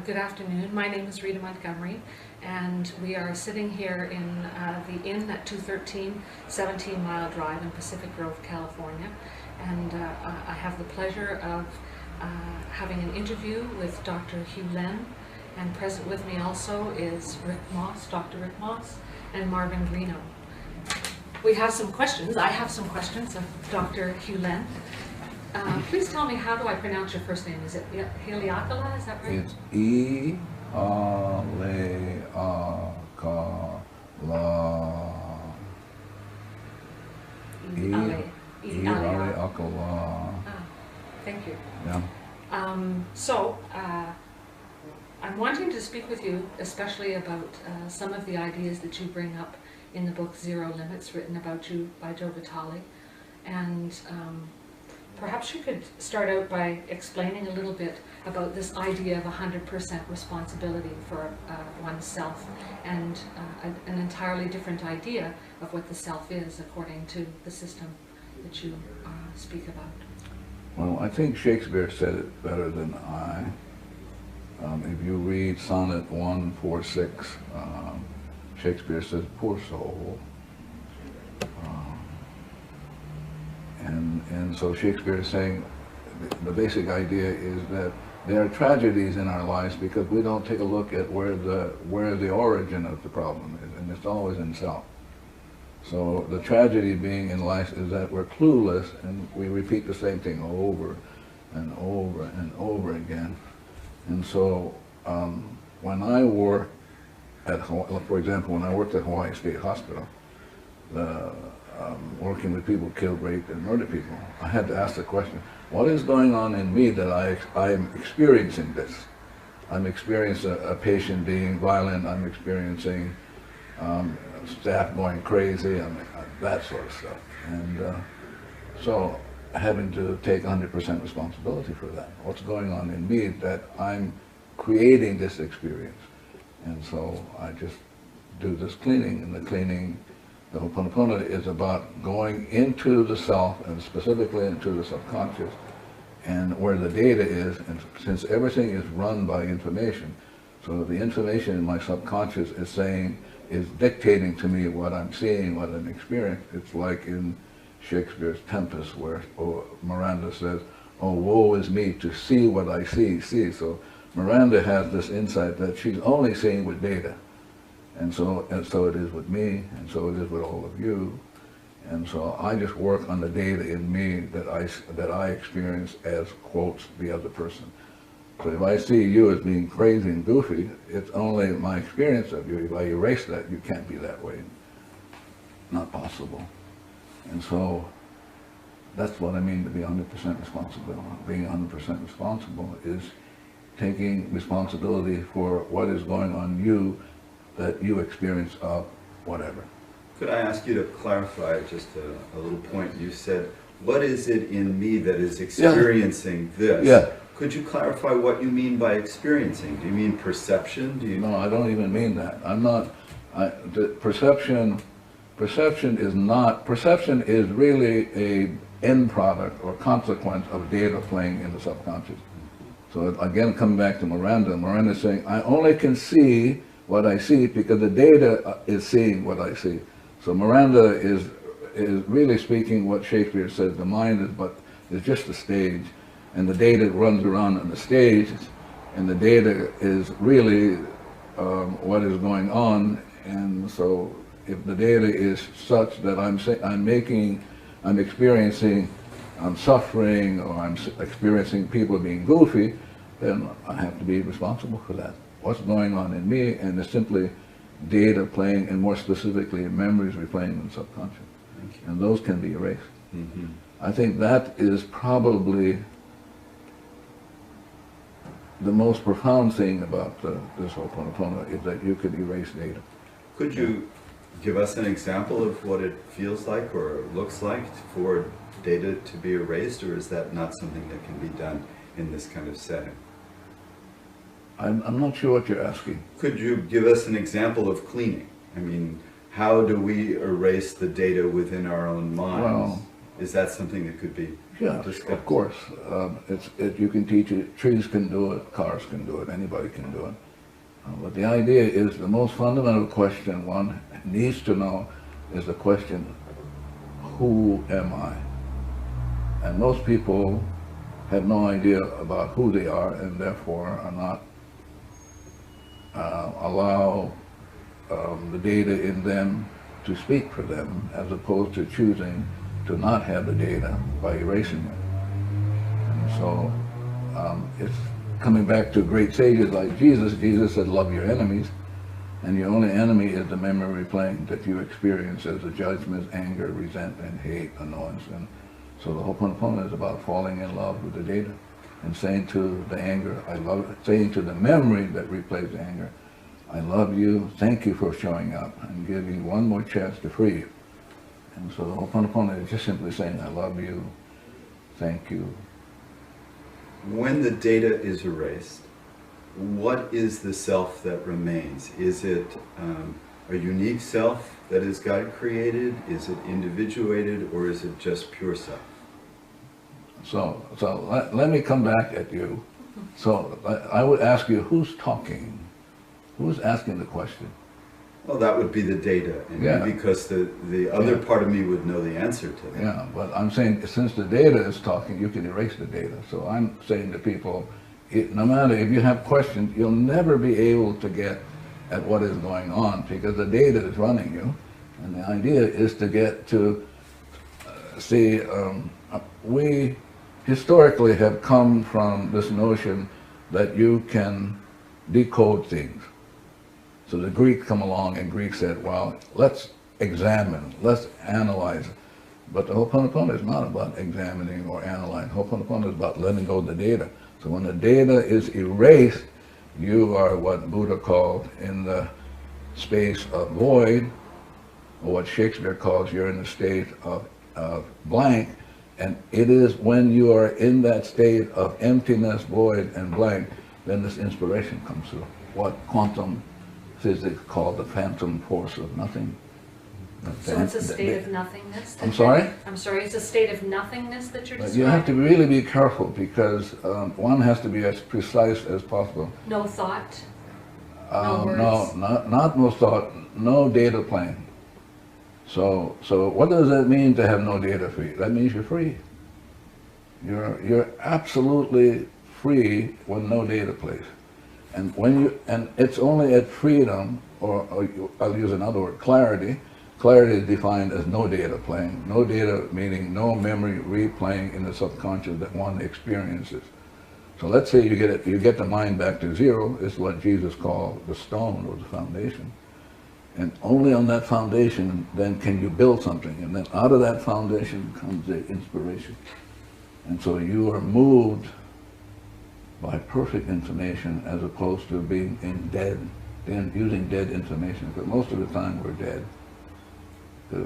Good afternoon. My name is Rita Montgomery, and we are sitting here in the Inn at 213 17 Mile Drive in Pacific Grove, California. And I have the pleasure of having an interview with Dr. Hugh Len, and present with me also is Rick Moss, Dr. Rick Moss, and Marvin Greeno. We have some questions. I have some questions of Dr. Hugh Len. Please tell me, how do I pronounce your first name? Is it Heliakala? Is that right? It's E-A-L-E-A-K-A-L-A. E-A-L-E-A-K-A-L-A. Thank you. Yeah. I'm wanting to speak with you especially about some of the ideas that you bring up in the book Zero Limits, written about you by Joe Vitale. And perhaps you could start out by explaining a little bit about this idea of 100% responsibility for oneself, and an entirely different idea of what the self is according to the system that you speak about. Well, I think Shakespeare said it better than I. If you read Sonnet 146, Shakespeare says, "Poor soul." And so Shakespeare is saying the basic idea is that there are tragedies in our lives because we don't take a look at where the origin of the problem is, and it's always in self. So the tragedy being in life is that we're clueless and we repeat the same thing over and over and over again. And so when I work at Hawaii, for example, when I worked at Hawaii State Hospital, working with people killed, raped, and murdered people, I had to ask the question, what is going on in me that I am experiencing this? I'm experiencing a patient being violent, I'm experiencing staff going crazy, that sort of stuff. And so having to take 100% responsibility for that. What's going on in me that I'm creating this experience? And so I just do this cleaning, and the cleaning, the Ho'oponopono is about going into the self, and specifically into the subconscious, and where the data is. And since everything is run by information, so the information in my subconscious is dictating to me what I'm seeing, what I'm experiencing. It's like in Shakespeare's Tempest, where Miranda says, "Oh, woe is me to see what I see." So Miranda has this insight that she's only seeing with data. And so it is with me, and so it is with all of you. And so I just work on the data in me that I experience as, quotes, the other person. So if I see you as being crazy and goofy, it's only my experience of you. If I erase that, you can't be that way. Not possible. And so that's what I mean to be 100% responsible. Being 100% responsible is taking responsibility for what is going on you, that you experience of whatever. Could I ask you to clarify just a little point? You said, what is it in me that is experiencing this? Yeah. Could you clarify what you mean by experiencing? Do you mean perception? No, I don't even mean that. I'm not, perception is really a end product or consequence of data playing in the subconscious. So again, coming back to Miranda is saying, I only can see what I see because the data is seeing what I see. So Miranda is really speaking what Shakespeare says the mind is just a stage, and the data runs around on the stage, and the data is really what is going on. And so if the data is such that I'm experiencing suffering, or I'm experiencing people being goofy, then I have to be responsible for that. What's going on in me, and it's simply data playing, and more specifically memories replaying in the subconscious. And those can be erased. Mm-hmm. I think that is probably the most profound thing about this Ho'oponopono, is that you could erase data. Could you give us an example of what it feels like or looks like for data to be erased, or is that not something that can be done in this kind of setting? I'm not sure what you're asking. Could you give us an example of cleaning? I mean, how do we erase the data within our own minds? Is that something that could be Yeah, discussed? of course. You can teach it, trees can do it, cars can do it, anybody can do it. But the idea is the most fundamental question one needs to know is the question, who am I? And most people have no idea about who they are and therefore are not allow the data in them to speak for them, as opposed to choosing to not have the data by erasing it. And so it's coming back to great sages like Jesus. Jesus said, love your enemies, and your only enemy is the memory plane that you experience as the judgments, anger, resentment, hate, annoyance. And so the Ho'oponopono is about falling in love with the data and saying to the anger, I love it, saying to the memory that replays the anger, I love you, thank you for showing up, and giving you one more chance to free you. And so the Ho'oponopono is just simply saying, I love you, thank you. When the data is erased, what is the self that remains? Is it a unique self that is God created? Is it individuated, or is it just pure self? So let me come back at you. So I would ask you, who's talking? Who's asking the question? Well, that would be the data, and Yeah. because the other part of me would know the answer to that. Yeah, but I'm saying since the data is talking, you can erase the data. So I'm saying to people, no matter if you have questions, you'll never be able to get at what is going on because the data is running you. And the idea is to get to see, we historically have come from this notion that you can decode things. So the Greeks come along and Greeks said, well, let's examine, let's analyze. But the Ho'oponopono is not about examining or analyzing. Ho'oponopono is about letting go of the data. So when the data is erased, you are what Buddha called in the space of void, or what Shakespeare calls you're in the state of blank. And it is when you are in that state of emptiness, void, and blank, then this inspiration comes through. What quantum physics called the phantom force of nothing. So it's a state of nothingness? I'm sorry? I'm sorry, it's a state of nothingness that you're But describing? you have to really be careful because one has to be as precise as possible. No thought? No words? No, not no thought, no data plane. So what does that mean to have no data free? That means you're free. You're absolutely free when no data plays. And it's only at freedom, or I'll use another word, clarity. Clarity is defined as no data playing. No data meaning no memory replaying in the subconscious that one experiences. So let's say you get the mind back to zero, is what Jesus called the stone or the foundation. And only on that foundation then can you build something. And then out of that foundation comes the inspiration. And so you are moved by perfect information as opposed to being using dead information. Because most of the time we're dead.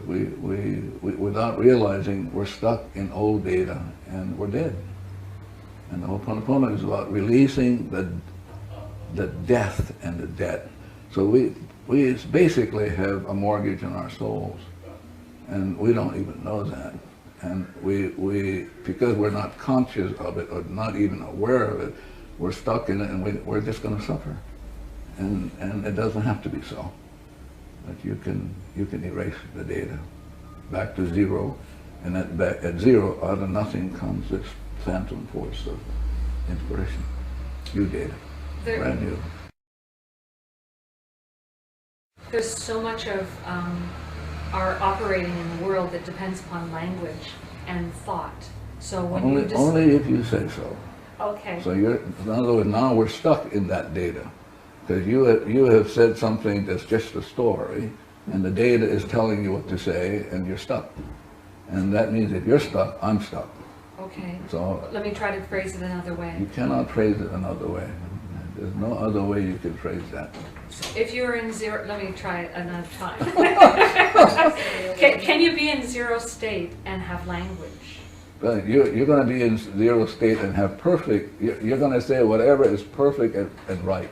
We without realizing, we're stuck in old data and we're dead. And the Ho'oponopono is about releasing the death and the debt. So we basically have a mortgage on our souls, and we don't even know that. And because we're not conscious of it or not even aware of it, we're stuck in it, and we're just going to suffer. And it doesn't have to be so. But you can erase the data back to zero, and at zero, out of nothing comes this phantom force of inspiration. New data, brand new. There's so much of our operating in the world that depends upon language and thought. So when only if you say so. Okay. So in other words, now we're stuck in that data. Because you have said something that's just a story, and the data is telling you what to say, and you're stuck. And that means if you're stuck, I'm stuck. Okay. So let me try to phrase it another way. You cannot phrase it another way. There's no other way you can phrase that. If you're in zero, let me try it another time. Can you be in zero state and have language? But you're going to be in zero state and have perfect, you're going to say whatever is perfect and right.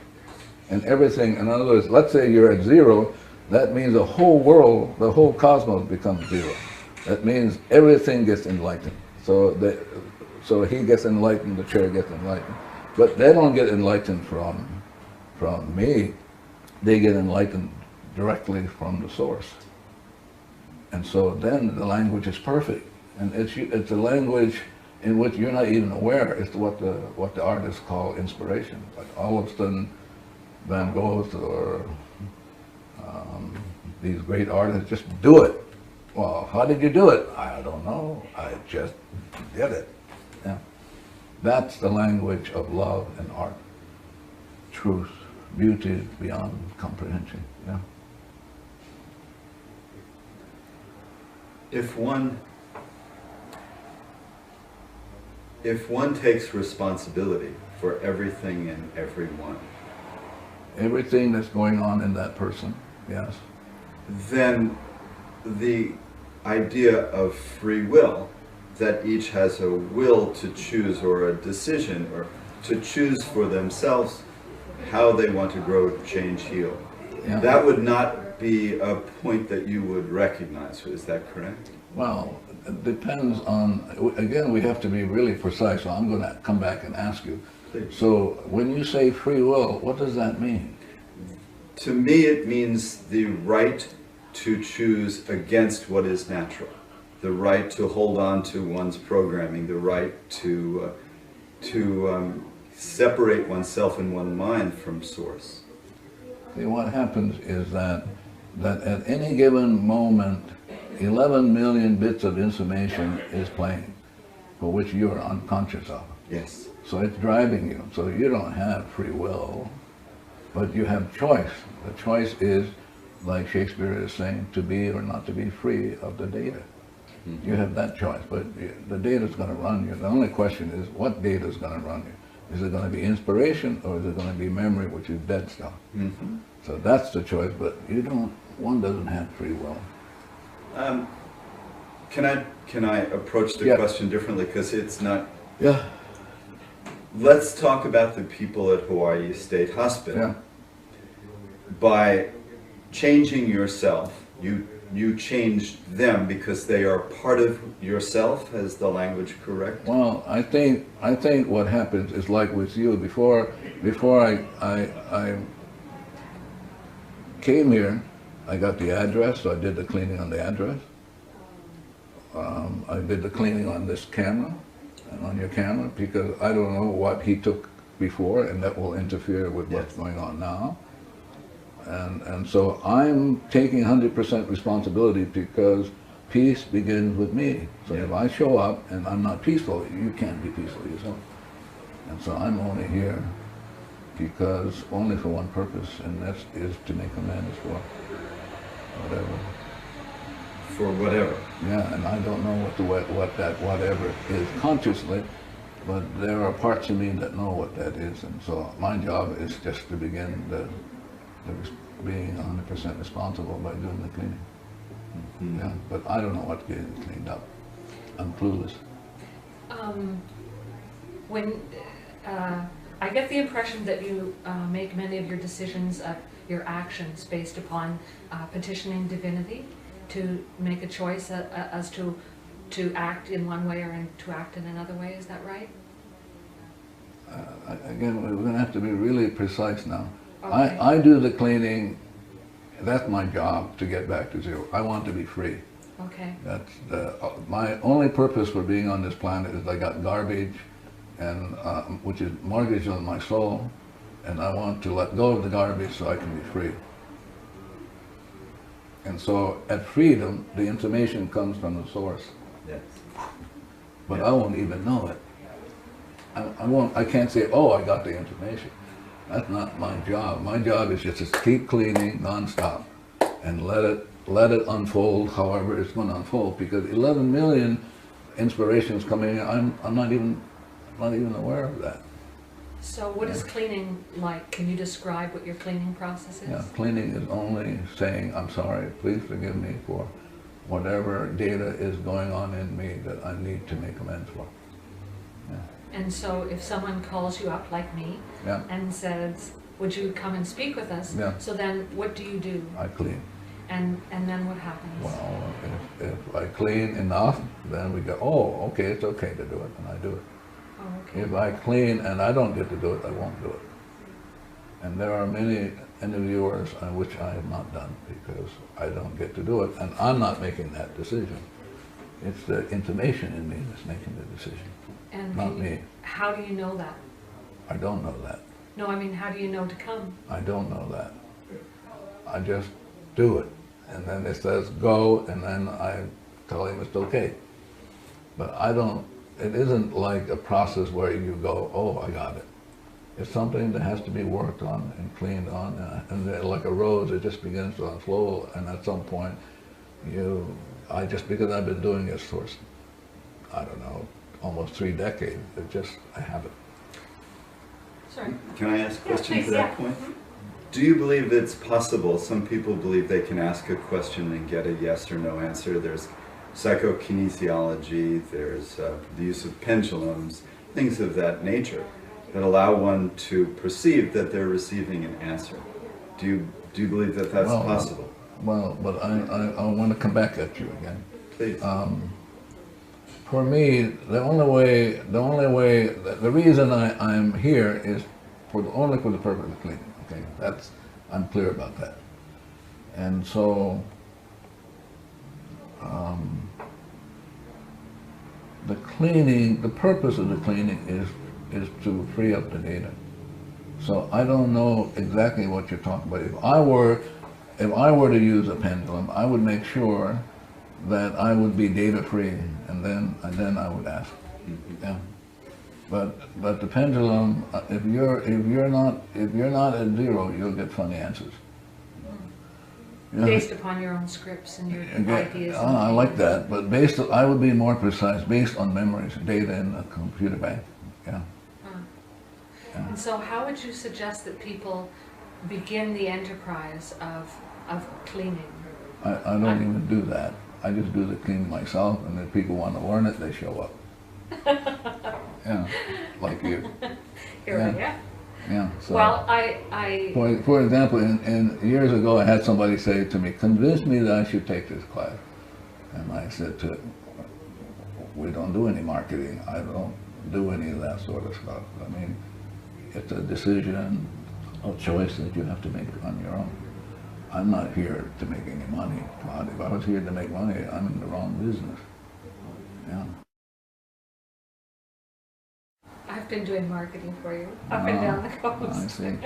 And everything, in other words, let's say you're at zero, that means the whole world, the whole cosmos becomes zero. That means everything gets enlightened. So he gets enlightened, the chair gets enlightened. But they don't get enlightened from me. They get enlightened directly from the source. And so then the language is perfect. And it's a language in which you're not even aware. It's what the artists call inspiration. Like all of a sudden, Van Gogh or these great artists just do it. Well, how did you do it? I don't know. I just did it. Yeah. That's the language of love and art. Truth, beauty beyond comprehension. Yeah. If one takes responsibility for everything and everyone, Everything that's going on in that person, yes. then the idea of free will, that each has a will to choose or a decision or to choose for themselves how they want to grow, change, heal. Yeah. That would not be a point that you would recognize, is that correct? Well, it depends on, again, we have to be really precise, so I'm going to come back and ask you. Please. So when you say free will, what does that mean? To me, it means the right to choose against what is natural, the right to hold on to one's programming, the right to separate oneself and one mind from source. See, what happens is that at any given moment, 11 million bits of information is playing, for which you are unconscious of. Yes. So it's driving you. So you don't have free will, but you have choice. The choice is, like Shakespeare is saying, to be or not to be free of the data. Mm-hmm. You have that choice, but the data is going to run you. The only question is, what data is going to run you? Is it going to be inspiration, or is it going to be memory, which is dead stuff? Mm-hmm. So that's the choice, but one doesn't have free will. Can I approach the Yeah. question differently, because it's not. Yeah. Let's talk about the people at Hawaii State Hospital. Yeah. By changing yourself, you changed them because they are part of yourself. Is the language correct? Well, I think what happens is like with you. Before I came here, I got the address, so I did the cleaning on the address. I did the cleaning on this camera, and on your camera, because I don't know what he took before, and that will interfere with what's going on now. And so I'm taking 100% responsibility, because peace begins with me. So if I show up and I'm not peaceful, you can't be peaceful yourself. And so I'm only here because only for one purpose, and that is to make amends for whatever. For whatever. Yeah, and I don't know what that whatever is consciously, but there are parts of me that know what that is, and so my job is just to begin being 100% responsible by doing the cleaning. Mm-hmm. Yeah, but I don't know what's getting cleaned up. I'm clueless. I get the impression that you make many of your decisions, your actions, based upon petitioning divinity to make a choice as to act in one way or to act in another way. Is that right? Again, we're going to have to be really precise now. Okay. I do the cleaning. That's my job, to get back to zero. I want to be free. Okay. That's my only purpose for being on this planet is I got garbage, and which is mortgage on my soul, and I want to let go of the garbage so I can be free. And so at freedom, the information comes from the source. Yes. But I won't even know it. I can't say, oh, I got the information. That's not my job. My job is just to keep cleaning nonstop and let it unfold however it's going to unfold, because 11 million inspirations coming in, I'm not even aware of that. So what is cleaning like? Can you describe what your cleaning process is? Yeah, cleaning is only saying, I'm sorry, please forgive me for whatever data is going on in me that I need to make amends for. Yeah. And so if someone calls you up like me Yeah. and says, would you come and speak with us? Yeah. So then what do you do? I clean. And then what happens? Well, if I clean enough, then we go, oh, okay, it's okay to do it, and I do it. Oh, okay. If I clean and I don't get to do it, I won't do it. And there are many interviewers on which I have not done because I don't get to do it, and I'm not making that decision. It's the intimation in me that's making the decision, And not me. how do you know that? I don't know that. No, I mean, how do you know to come? I don't know that. I just do it. And then it says go, and then I tell him it's okay. But I don't, it isn't like a process where you go, oh, I got it. It's something that has to be worked on and cleaned on, and then like a rose, it just begins to unfold, and at some point, because I've been doing this for, I don't know, almost 3 decades, I have it. Sorry. Can I ask a question please, to that yeah. point? Do you believe it's possible? Some people believe they can ask a question and get a yes or no answer. There's psychokinesiology, there's the use of pendulums, things of that nature that allow one to perceive that they're receiving an answer. Do you believe that that's possible? Well, but I want to come back at you again. Please. For me, the reason I'm here is only for the purpose of cleaning. Okay, I'm clear about that. And so, the purpose of the cleaning is to free up the data. So I don't know exactly what you're talking about. If I were to use a pendulum, I would make sure that I would be data free, and then I would ask. Yeah. But the pendulum, if you're not at zero, you'll get funny answers. Yeah. Based upon your own scripts and your ideas. I like that, but I would be more precise, based on memories, data in a computer bank. Yeah. Yeah. And so how would you suggest that people begin the enterprise of cleaning? I don't even do that. I just do the cleaning myself, and if people want to learn it, they show up. Yeah, like you. Here I am. Yeah. So, Well, for example, in years ago, I had somebody say to me, "Convince me that I should take this class," and I said to him, "We don't do any marketing. I don't do any of that sort of stuff. I mean, it's a decision, a choice that you have to make on your own. I'm not here to make any money. God, if I was here to make money, I'm in the wrong business." Yeah. I've been doing marketing for you up and down the coast. I see.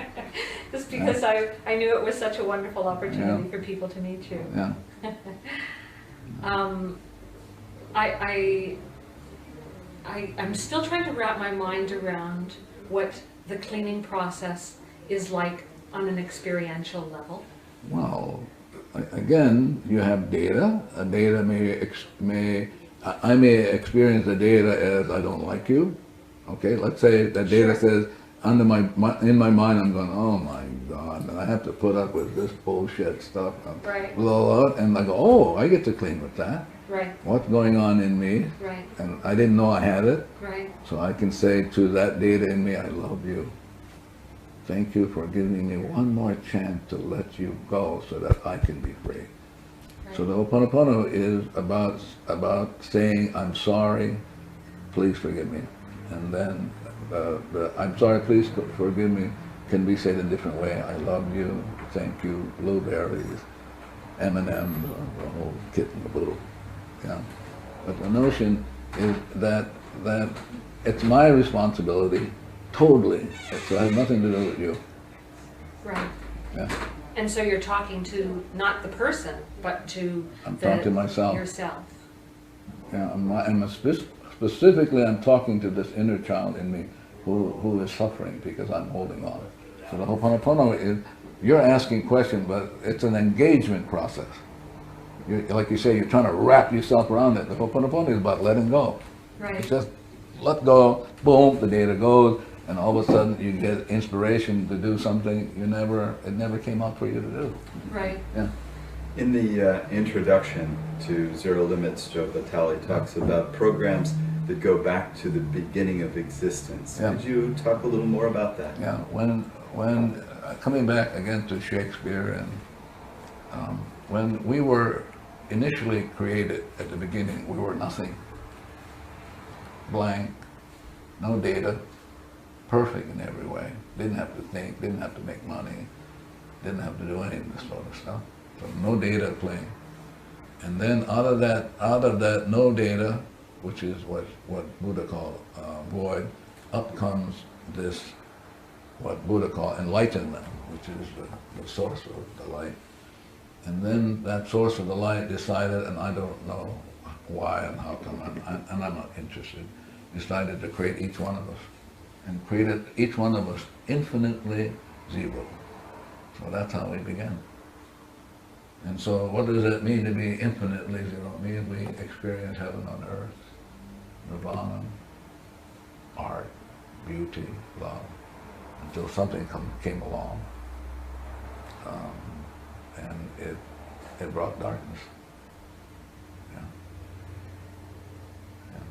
Just because I knew it was such a wonderful opportunity for people to meet you. Yeah. I'm still trying to wrap my mind around what the cleaning process is like on an experiential level. Well, again, you have data. Data I may experience the data as I don't like you. Okay, let's say that data says in my mind I'm going, oh my God, and I have to put up with this bullshit stuff. Right. Blah, blah, and I go, oh, I get to clean with that. Right. What's going on in me? Right. And I didn't know I had it. Right. So I can say to that data in me, I love you. Thank you for giving me one more chance to let you go so that I can be free. Right. So the Ho'oponopono is about saying, I'm sorry, please forgive me. And then the I'm sorry, please forgive me can be said in a different way. I love you, thank you, blueberries, M&Ms, the whole kit and caboodle. Yeah. But the notion is that it's my responsibility, totally. It has nothing to do with you. Right. Yeah. And so you're talking to not the person, but to I'm talking to myself. Yourself. Yeah. Specifically, I'm talking to this inner child in me who is suffering because I'm holding on. So the Ho'oponopono is, you're asking questions, but it's an engagement process. Like you say, you're trying to wrap yourself around it. The Ho'oponopono is about letting go. Right. It's just let go, boom, the data goes, and all of a sudden you get inspiration to do something it never came out for you to do. Right. Yeah. In the introduction to Zero Limits, Joe Vitale talks about programs that go back to the beginning of existence. Yeah. Could you talk a little more about that? Yeah. When coming back again to Shakespeare When we were initially created at the beginning, we were nothing. Blank, no data, perfect in every way. Didn't have to think, didn't have to make money, didn't have to do any of this sort of stuff. So no data playing. And then out of that no data, which is what Buddha called void, up comes this, what Buddha called enlightenment, which is the source of the light. And then that source of the light decided, and I don't know why and how come, and I'm not interested, decided to create each one of us, and created each one of us infinitely zero. So that's how we began. And so what does it mean to be infinitely zero? It means we experience heaven on earth, nirvana, art, beauty, love, until something came along, and it brought darkness. Yeah. Yeah.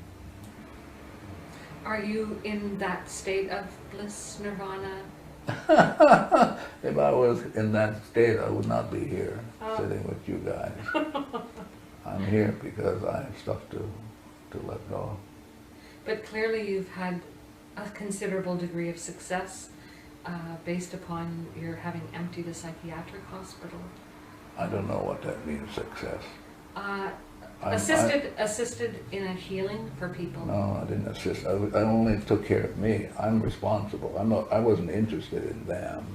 Are you in that state of bliss, nirvana? If I was in that state, I would not be here sitting with you guys. I'm here because I have stuff to let go. But clearly you've had a considerable degree of success based upon your having emptied a psychiatric hospital. I don't know what that means, success. Assisted in a healing for people. No, I didn't assist. I only took care of me. I'm responsible. I wasn't interested in them.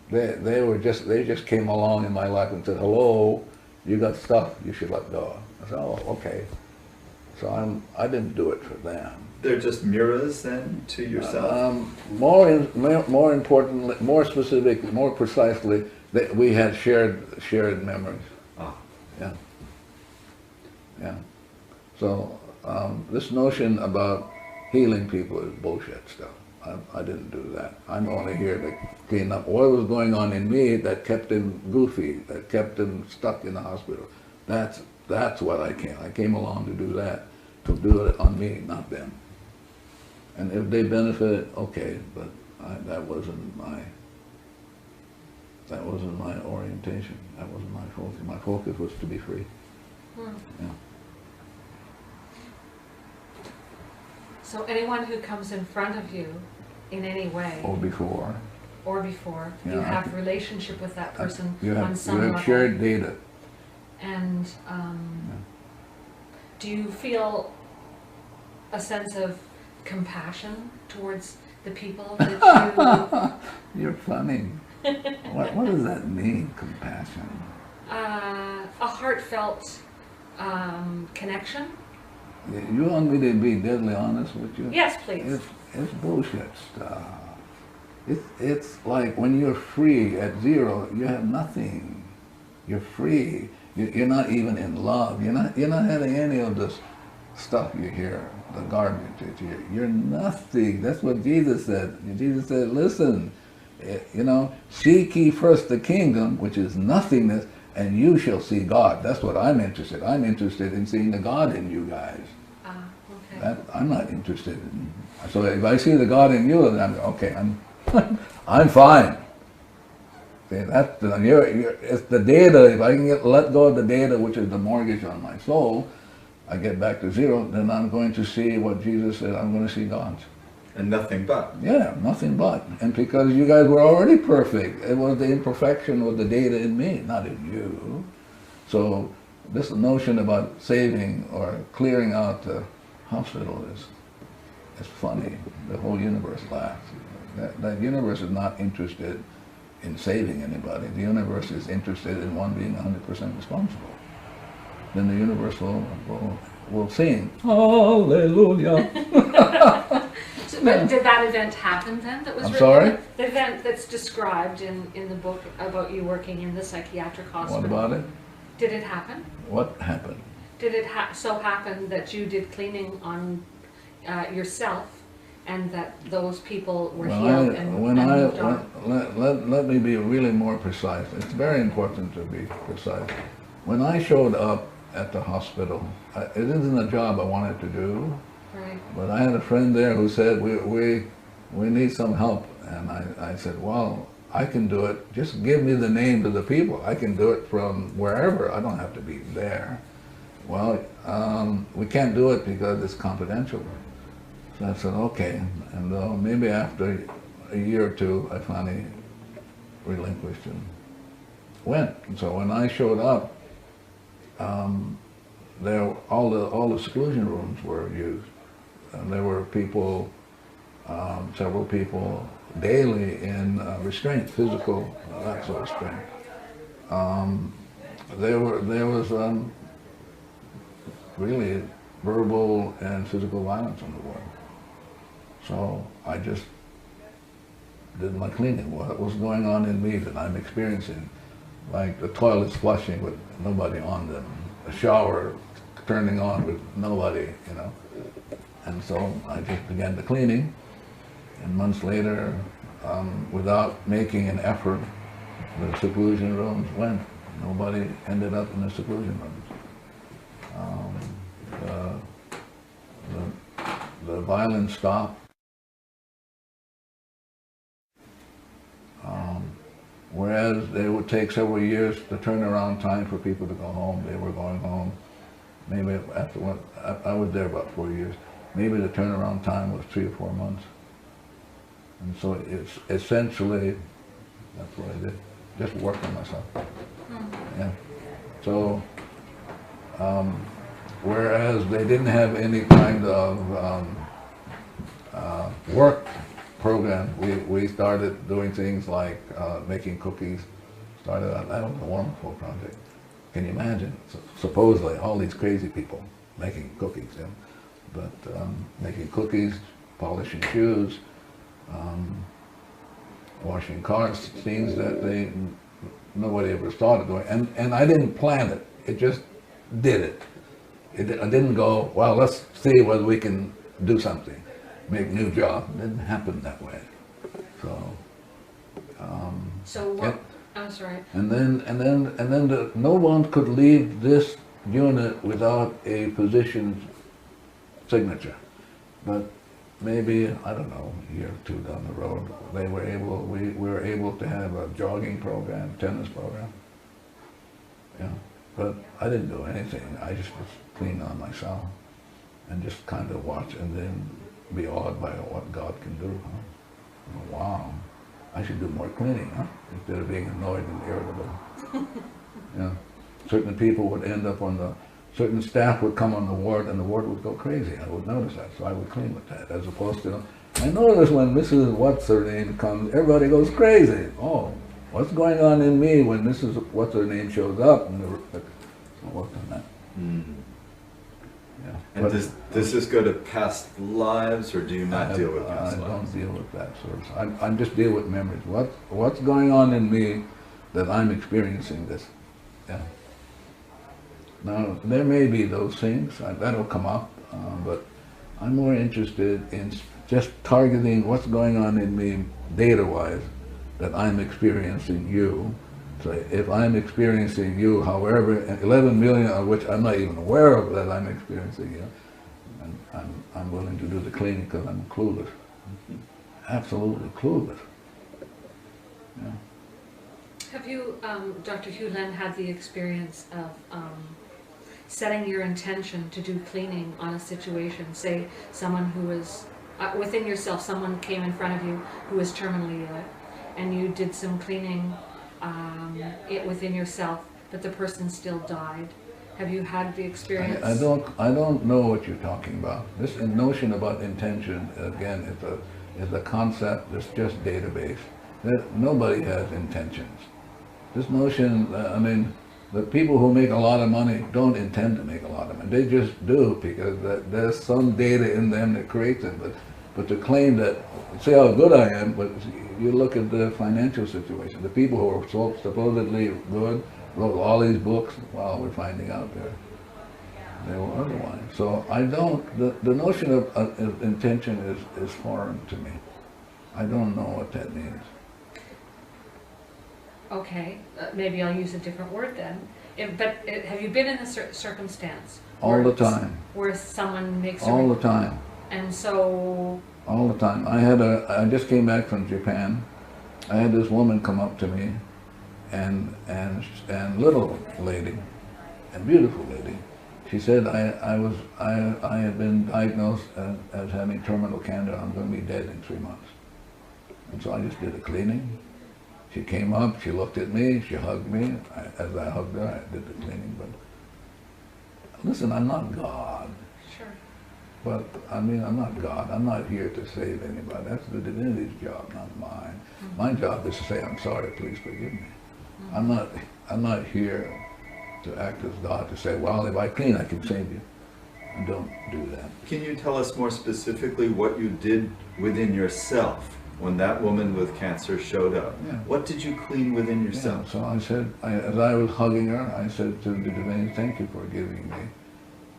They just came along in my life and said, "Hello, you got stuff you should let go." I said, "Oh, okay." So I didn't do it for them. They're just mirrors then to yourself? More importantly, more specifically, more precisely, that we had shared memories. Ah. Yeah. Yeah. So this notion about healing people is bullshit stuff. I didn't do that. I'm only here to clean up what was going on in me that kept him goofy, that kept him stuck in the hospital. That's what I came. I came along to do that, to do it on me, not them. And if they benefit, okay, but that wasn't my orientation. That wasn't my focus. My focus was to be free. Yeah. So anyone who comes in front of you in any way, Or before. you Yeah, have relationship with that person You on have some level. shared data. And do you feel a sense of compassion towards the people that you... You're funny. What does that mean, compassion? A heartfelt connection? You want me to be deadly honest with you? Yes, please. It's bullshit stuff. It's like when you're free at zero, you have nothing. You're free. You're not even in love. You're not having any of this stuff you hear, the garbage that you hear. You're nothing. That's what Jesus said. Jesus said, listen, seek ye first the kingdom, which is nothingness, and you shall see God. That's what I'm interested. I'm interested in seeing the God in you guys. Okay. I'm not interested in. So if I see the God in you, then I'm okay. I'm fine. See, it's the data. If I can let go of the data, which is the mortgage on my soul, I get back to zero. Then I'm going to see what Jesus said. I'm going to see God. And nothing but. Yeah, nothing but. And because you guys were already perfect, it was the imperfection of the data in me, not in you. So this notion about saving or clearing out the hospital is funny. The whole universe laughs. That universe is not interested in saving anybody. The universe is interested in one being 100% responsible. Then the universe will sing, Hallelujah. But did that event happen then? That was I'm sorry? The event that's described in the book about you working in the psychiatric hospital. What about it? Did it happen? What happened? Did it so happen that you did cleaning on yourself, and that those people were healed and moved on? Let me be really more precise. It's very important to be precise. When I showed up at the hospital, it isn't a job I wanted to do. Right. But I had a friend there who said, we need some help. And I said, well, I can do it. Just give me the names of the people. I can do it from wherever. I don't have to be there. Well, we can't do it because it's confidential. So I said, okay. And maybe after a year or two, I finally relinquished and went. And so when I showed up, all the seclusion rooms were used. And there were people, several people daily in restraint, physical, that sort of restraint. There was really verbal and physical violence on the ward. So I just did my cleaning. What was going on in me that I'm experiencing? Like the toilets flushing with nobody on them, a shower turning on with nobody, you know. And so I just began the cleaning, and months later, without making an effort, the seclusion rooms went. Nobody ended up in the seclusion rooms. The violence stopped. Whereas they would take several years to turn around time for people to go home, they were going home. Maybe after one, I was there about 4 years. Maybe the turnaround time was 3 or 4 months. And so it's essentially, that's what I did, just work on myself. Yeah. So, whereas they didn't have any kind of work program, we started doing things like making cookies. Started out, that was a wonderful project. Can you imagine? Supposedly all these crazy people making cookies, you know? But making cookies, polishing shoes, washing cars, things that nobody ever thought of doing. And I didn't plan it, it just did it. I didn't go, well, let's see whether we can do something, make a new job. It didn't happen that way. So what? Yeah. I'm sorry. And then no one could leave this unit without a physician's signature. But maybe, I don't know, a year or two down the road, we were able to have a jogging program, tennis program. Yeah. But I didn't do anything. I just was clean on myself and just kind of watch and then be awed by what God can do. Huh? Wow, I should do more cleaning, huh? Instead of being annoyed and irritable. Yeah. Certain people would end up certain staff would come on the ward and the ward would go crazy. I would notice that, so I would clean with that, as opposed to, I notice when Mrs. What's-Her-Name comes, everybody goes crazy. Oh, what's going on in me when Mrs. What's-Her-Name shows up? And I worked on that. Mm. Yeah. And does this go to past lives, or do you not deal with past lives? I don't deal with that sort of stuff. I just deal with memories. What's going on in me that I'm experiencing this? Yeah. Now, there may be those things, that'll come up, but I'm more interested in just targeting what's going on in me data-wise that I'm experiencing you. So if I'm experiencing you, however, 11 million of which I'm not even aware of that I'm experiencing you, and I'm willing to do the cleaning because I'm clueless. Absolutely clueless. Yeah. Have you, Dr. Hugh Len, had the experience of setting your intention to do cleaning on a situation? Say someone who is, within yourself, someone came in front of you who was terminally ill, and you did some cleaning within yourself, but the person still died. Have you had the experience? I don't know what you're talking about. This notion about intention, again, is a concept that's just database. Nobody has intentions. This notion, I mean, the people who make a lot of money don't intend to make a lot of money. They just do because there's some data in them that creates it. But to claim that, see how good I am, but you look at the financial situation. The people who are supposedly good wrote all these books. Well, we're finding out they were otherwise. So I don't, the notion of intention is foreign to me. I don't know what that means. Okay, maybe I'll use a different word then. Have you been in a circumstance? All the time. Where someone makes all the time. And so... All the time. I just came back from Japan, I had this woman come up to me, and little lady, and beautiful lady. She said I had been diagnosed as having terminal cancer. I'm going to be dead in 3 months. And so I just did a cleaning. She came up, she looked at me, she hugged me. As I hugged her, I did the cleaning. But listen, I'm not God. Sure. But I mean, I'm not God. I'm not here to save anybody. That's the divinity's job, not mine. Mm-hmm. My job is to say, I'm sorry, please forgive me. Mm-hmm. I'm not here to act as God to say, well, if I clean, I can save you. And don't do that. Can you tell us more specifically what you did within yourself when that woman with cancer showed up? Yeah. What did you clean within Yeah, yourself? so I said, as I was hugging her, I said to the divinity, thank you for giving me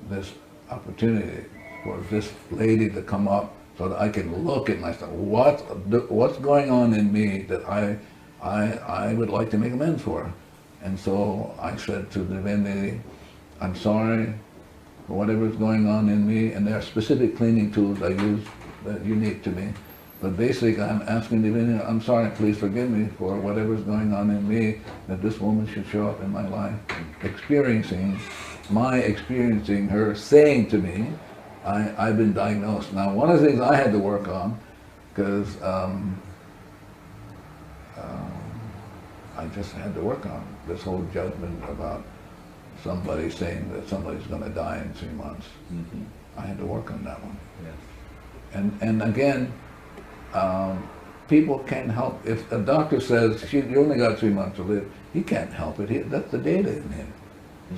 this opportunity for this lady to come up so that I can look at myself. What's going on in me that I would like to make amends for? And so I said to the divinity, I'm sorry for whatever's going on in me, and there are specific cleaning tools I use that are unique to me. But basically, I'm asking divinity, I'm sorry, please forgive me for whatever's going on in me, that this woman should show up in my life, experiencing her saying to me, I've been diagnosed. Now, one of the things I had to work on, because I just had to work on this whole judgment about somebody saying that somebody's going to die in 3 months. Mm-hmm. I had to work on that one. Yes. And again, people can't help. If a doctor says you only got 3 months to live, he can't help it. That's the data in him.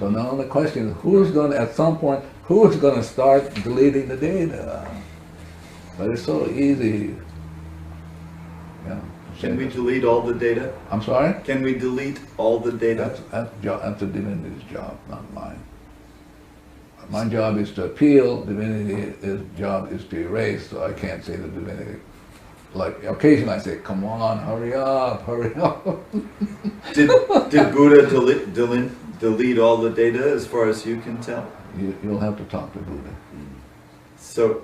So now the question is, at some point, who is going to start deleting the data? But it's so easy. Yeah. Can we delete all the data? I'm sorry? Can we delete all the data? That's the divinity's job, not mine. My job is to appeal, divinity's job is to erase, so I can't say to divinity. Like, occasionally I say, come on, hurry up, hurry up. Did Buddha delete all the data as far as you can tell? You'll have to talk to Buddha. So,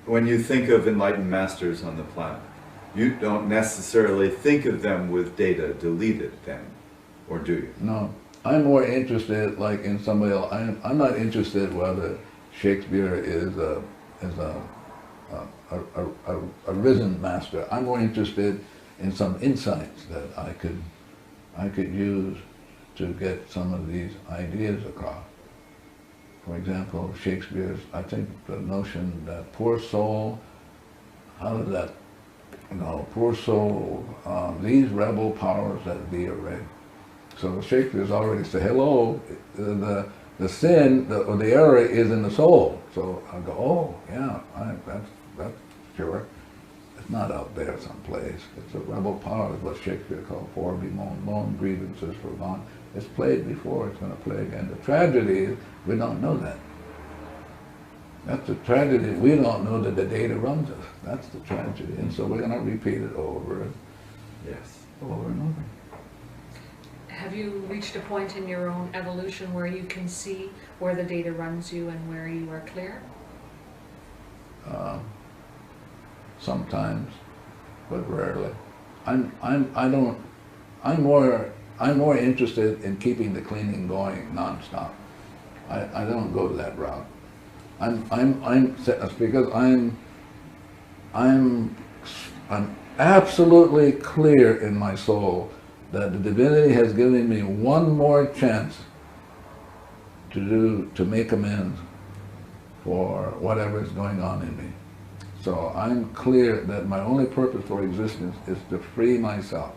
when you think of enlightened masters on the planet, you don't necessarily think of them with data deleted then, or do you? No, I'm more interested, like in somebody else. I'm not interested whether Shakespeare is a risen master. I'm more interested in some insights that I could use to get some of these ideas across. For example, Shakespeare's, I think the notion that poor soul, how does that, poor soul, these rebel powers that thee array. So Shakespeare's already said, hello, the sin, or the error is in the soul. So I go, oh, yeah, that's sure. It's not out there someplace. It's a rebel power, is what Shakespeare called for, bemoan grievances for gone. It's played before, it's going to play again. The tragedy is we don't know that. That's the tragedy. We don't know that the data runs us. That's the tragedy. And so we're going to repeat it over and over. Have you reached a point in your own evolution where you can see where the data runs you and where you are clear? Sometimes, but rarely. I'm more interested in keeping the cleaning going nonstop. I don't go that route. Because I'm absolutely clear in my soul that the divinity has given me one more chance to make amends for whatever is going on in me. So I'm clear that my only purpose for existence is to free myself,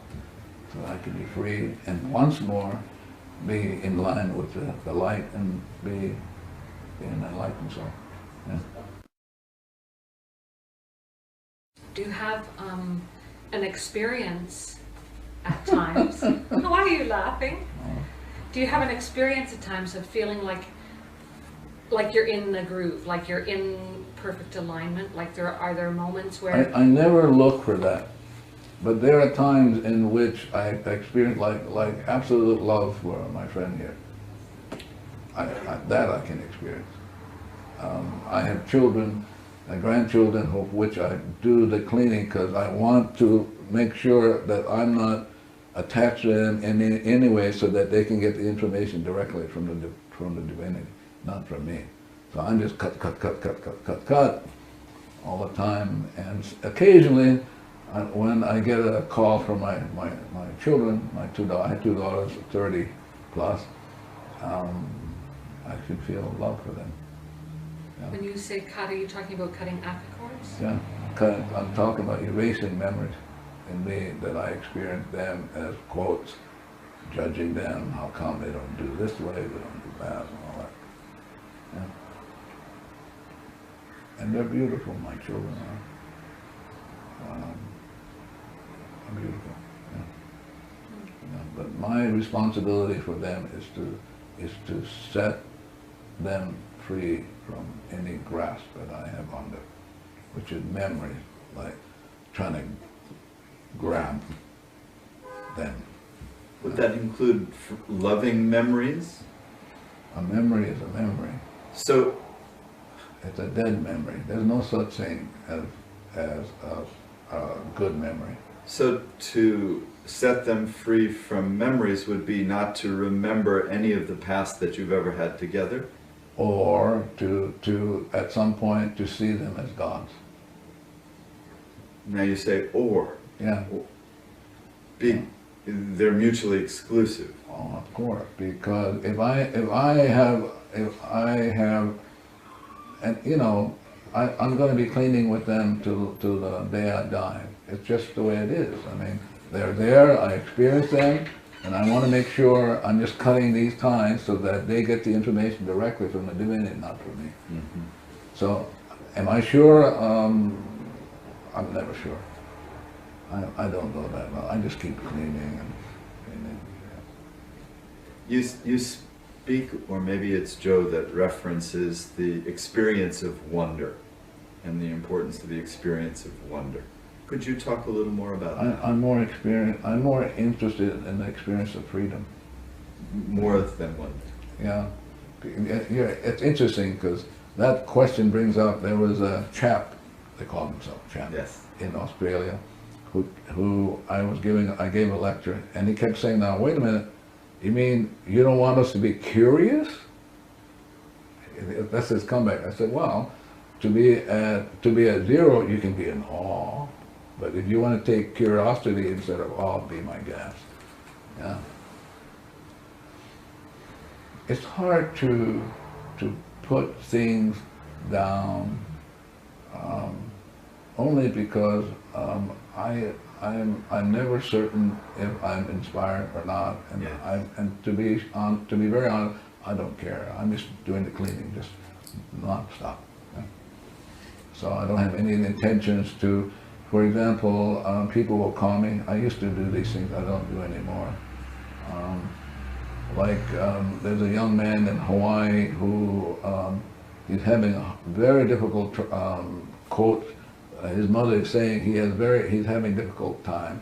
so I can be free and once more be in line with the light and be an enlightened soul. Yeah. Do you have an experience at times? Why are you laughing? Do you have an experience at times of feeling like you're in the groove, like you're in perfect alignment? Like are there moments where... I never look for that, but there are times in which I experience like absolute love for my friend here. That I can experience. I have children, grandchildren, of which I do the cleaning because I want to make sure that I'm not attached to them in any way so that they can get the information directly from the divinity, not from me. So I'm just cut all the time. And occasionally, when I get a call from my children, I had two daughters, 30 plus, I should feel love for them. Yeah. When you say cut, are you talking about cutting apicords? Yeah, I'm talking about erasing memories in me that I experience them as quotes, judging them, how come they don't do this way, they don't do that, and all that. Yeah. And they're beautiful, my children are beautiful. Yeah. Yeah. But my responsibility for them is to set them free from any grasp that I have on them, which is memory, like trying to grab them. Would that include loving memories? A memory is a memory. So, it's a dead memory. There's no such thing as a good memory. so to set them free from memories would be not to remember any of the past that you've ever had together? Or to at some point to see them as gods. Now you say or. Yeah. They're mutually exclusive. Oh, of course, because if I have, and you know, I'm going to be cleaning with them till the day I die. It's just the way it is. I mean, they're there, I experience them, and I want to make sure I'm just cutting these ties so that they get the information directly from the divinity, not from me. Mm-hmm. So, am I sure? I'm never sure. I don't know that well. I just keep cleaning and cleaning. Yeah. You speak, or maybe it's Joe that references the experience of wonder and the importance of the experience of wonder. Could you talk a little more about that? I'm more interested in the experience of freedom. More than wonder. Yeah, yeah. It's interesting because that question brings up. There was a chap, they called himself chap, Yes. in Australia, who I gave a lecture, and he kept saying, "Now wait a minute, you mean you don't want us to be curious?" That's his comeback. I said, "Well, to be at zero, you can be in awe, but if you want to take curiosity instead of awe, be my guest." Yeah. It's hard to put things down, only because I'm never certain if I'm inspired or not, and Yeah. to be very honest, I don't care. I'm just doing the cleaning, just non-stop. Yeah. So I don't have any intentions to. For example, people will call me. I used to do these things. I don't do anymore. There's a young man in Hawaii who he's having a very difficult quote. His mother is saying he's having a difficult time.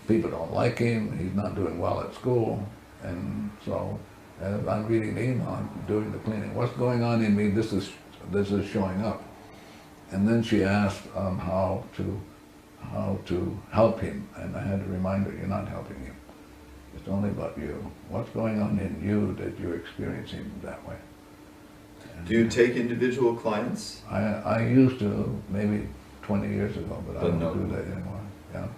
People don't like him. He's not doing well at school, and so as I'm reading the email, I'm doing the cleaning. What's going on in me? This is showing up. And then she asked how to help him, and I had to remind her, you're not helping him. It's only about you. What's going on in you that you're experiencing that way? Do you take individual clients? I used to, maybe 20 years ago, but I don't do that anymore. Yeah.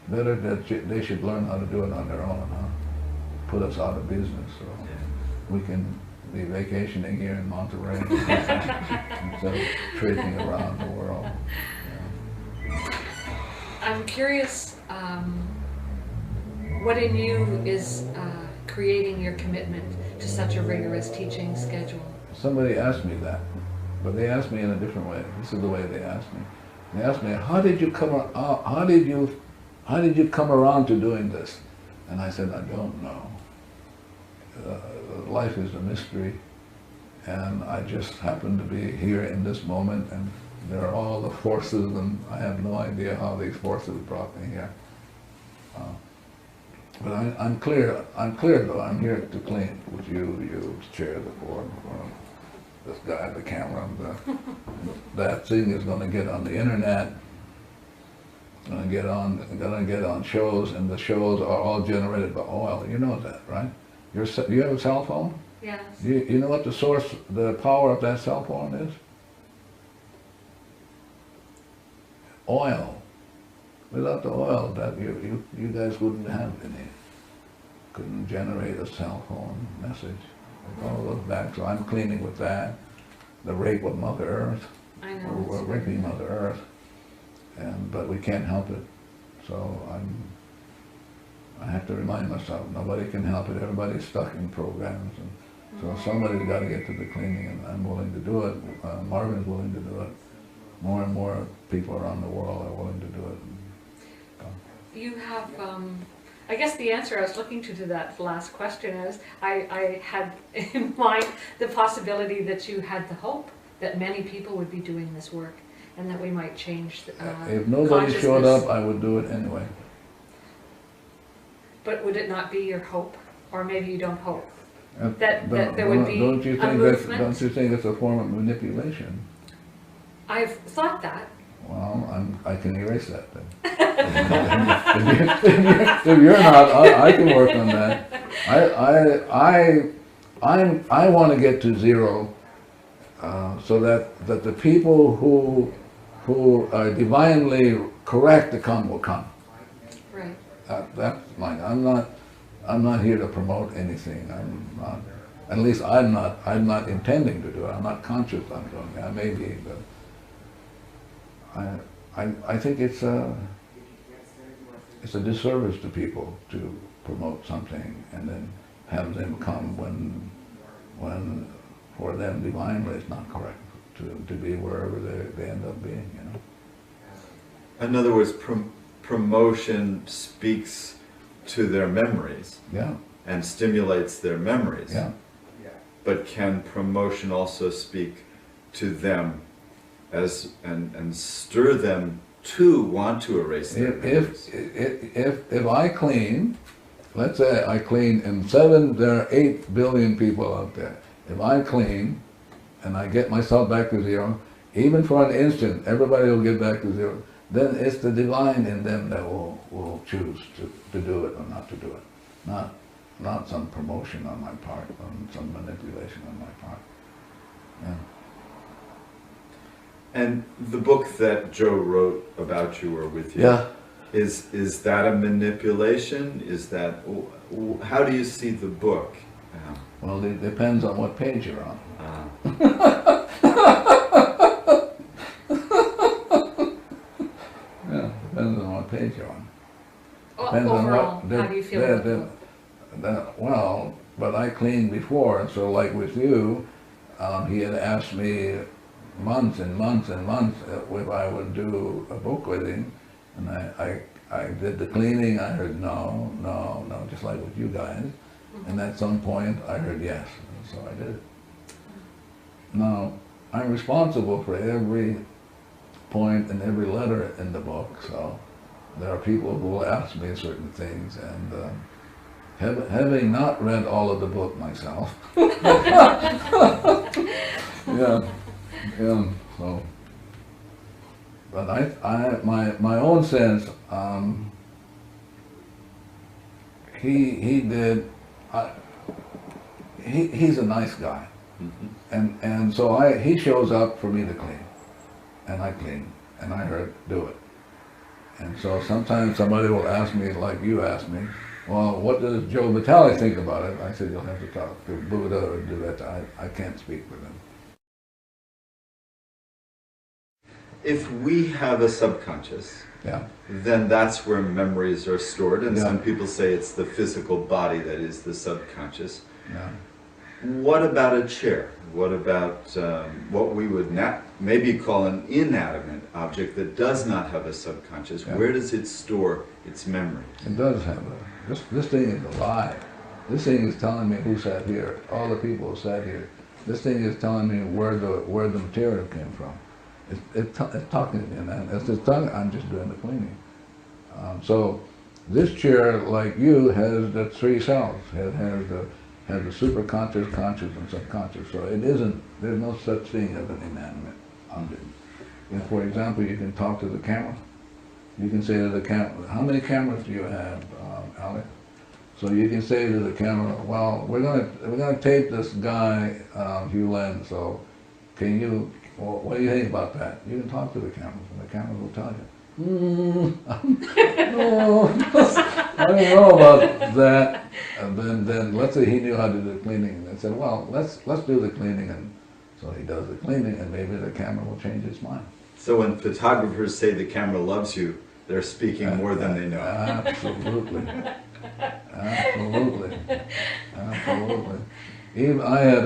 Better that they should learn how to do it on their own, huh? Put us out of business so we can be vacationing here in Monterey instead of trading around the world. Yeah. I'm curious, what in you is creating your commitment to such a rigorous teaching schedule? Somebody asked me that, but they asked me in a different way. This is the way they asked me. They asked me, how did you come around to doing this? And I said, I don't know. Life is a mystery, and I just happen to be here in this moment, and there are all the forces, and I have no idea how these forces brought me here. But I'm clear though. I'm here to clean with you chair the board. This guy, the camera, that thing is going to get on the internet, gonna get on shows, and the shows are all generated by oil. You know that, right? You have a cell phone? Yes. You know what the source, the power of that cell phone is? Oil. Without the oil, that you guys wouldn't have any. Couldn't generate a cell phone message. It all goes back. So I'm cleaning with that. The rape of Mother Earth. I know. We're raping Mother Earth, but we can't help it. So I have to remind myself, nobody can help it. Everybody's stuck in programs, and so somebody's got to get to the cleaning, and I'm willing to do it. Marvin's willing to do it. More and more people around the world are willing to do it. You have, I guess the answer I was looking to that last question is, I had in mind the possibility that you had the hope that many people would be doing this work, and that we might change if nobody showed up, I would do it anyway. But would it not be your hope? Or maybe you don't hope? That That there would be don't you a think movement? Don't you think it's a form of manipulation? I've thought that. Well, I can erase that then. If you're not, I can work on that. I want to get to zero, so that the people who are divinely correct to come will come. Right. That's mine. I'm not here to promote anything. I'm not. At least I'm not intending to do it. I'm not conscious I'm doing it. I may be, but I think it's a disservice to people to promote something and then have them come when for them divinely it's not correct to be wherever they end up being, you know. In other words, promotion speaks to their memories. Yeah. And stimulates their memories. Yeah. But can promotion also speak to them and stir them to want to erase their memories? If I clean, let's say I clean, and there are 8 billion people out there. If I clean and I get myself back to zero, even for an instant, everybody will get back to zero. Then it's the divine in them that will choose to do it or not to do it. Not some promotion on my part, or some manipulation on my part. Yeah. And the book that Joe wrote about you or with you, Yeah. is that a manipulation? Is that, how do you see the book? Well, it depends on what page you're on. Yeah, depends on what page you're on. Depends Overall, on how do you feel about the book? Well, but I cleaned before, and so like with you, he had asked me months and months and months if I would do a book with him, and I did the cleaning. I heard no, just like with you guys, and at some point I heard yes, and so I did it. Now, I'm responsible for every point and every letter in the book, so there are people who will ask me certain things, and having not read all of the book myself, yeah, so, but my own sense, he's a nice guy, and so he shows up for me to clean, and I clean, and I heard do it. And so sometimes somebody will ask me, like you asked me, well, what does Joe Vitale think about it? I said, you'll have to talk to Buddha or do that. I can't speak for them. If we have a subconscious, Yeah. then that's where memories are stored, and Yeah. some people say it's the physical body that is the subconscious. Yeah. What about a chair? What about what we would maybe call an inanimate object that does not have a subconscious? Yeah. Where does it store its memories? It does have this thing is alive. This thing is telling me who sat here, all the people who sat here. This thing is telling me where the material came from. It's talking to me, and as it's talking, I'm just doing the cleaning. So this chair, like you, has the 3 cells. It has the superconscious, conscious, and subconscious. So it isn't. There's no such thing as an inanimate object. If, for example, you can talk to the camera, You can say to the camera, how many cameras do you have, Alex? So you can say to the camera, well, we're gonna tape this guy, Hugh Len, so can you, well, what do you think about that? You can talk to the cameras, and the cameras will tell you. No, I don't know about that. And then let's say he knew how to do the cleaning, and they said, well, let's do the cleaning, and so he does the cleaning, and maybe the camera will change its mind. So when photographers say the camera loves you, they're speaking more than they know. Absolutely. Absolutely. Absolutely. Even I had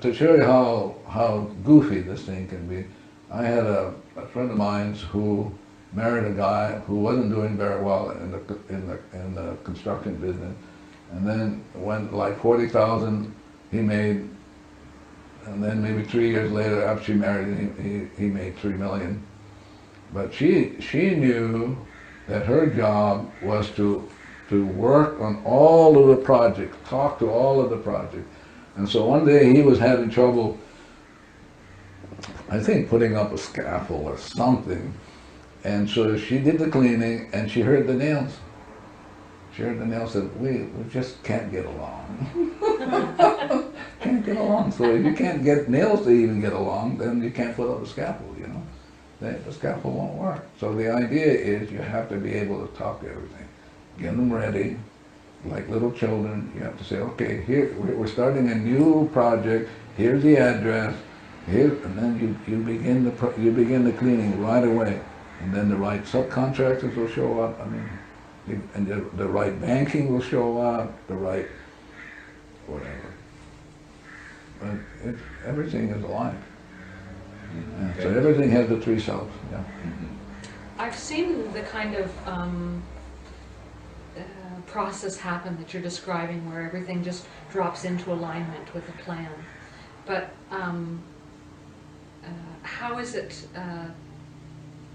to show you how goofy this thing can be, I had a friend of mine who married a guy who wasn't doing very well in the construction business, and then when like 40,000 he made, and then maybe 3 years later after she married he made 3 million. But she knew that her job was to work on all of the projects, talk to all of the projects. And so one day he was having trouble, I think, putting up a scaffold or something. And so she did the cleaning and she heard the nails. She heard the nails said, we just can't get along. Can't get along. So if you can't get nails to even get along, then you can't put up a scaffold, you know. The scaffold won't work. So the idea is you have to be able to talk to everything. Get them ready. Like little children, you have to say, okay, here, we're starting a new project, here's the address, here, and then you begin the cleaning right away. And then the right subcontractors will show up, I mean, and the right banking will show up, the right whatever. But everything is alive. Yeah, okay. So everything has the three selves, yeah. I've seen the kind of process happen that you're describing, where everything just drops into alignment with a plan. But how is it,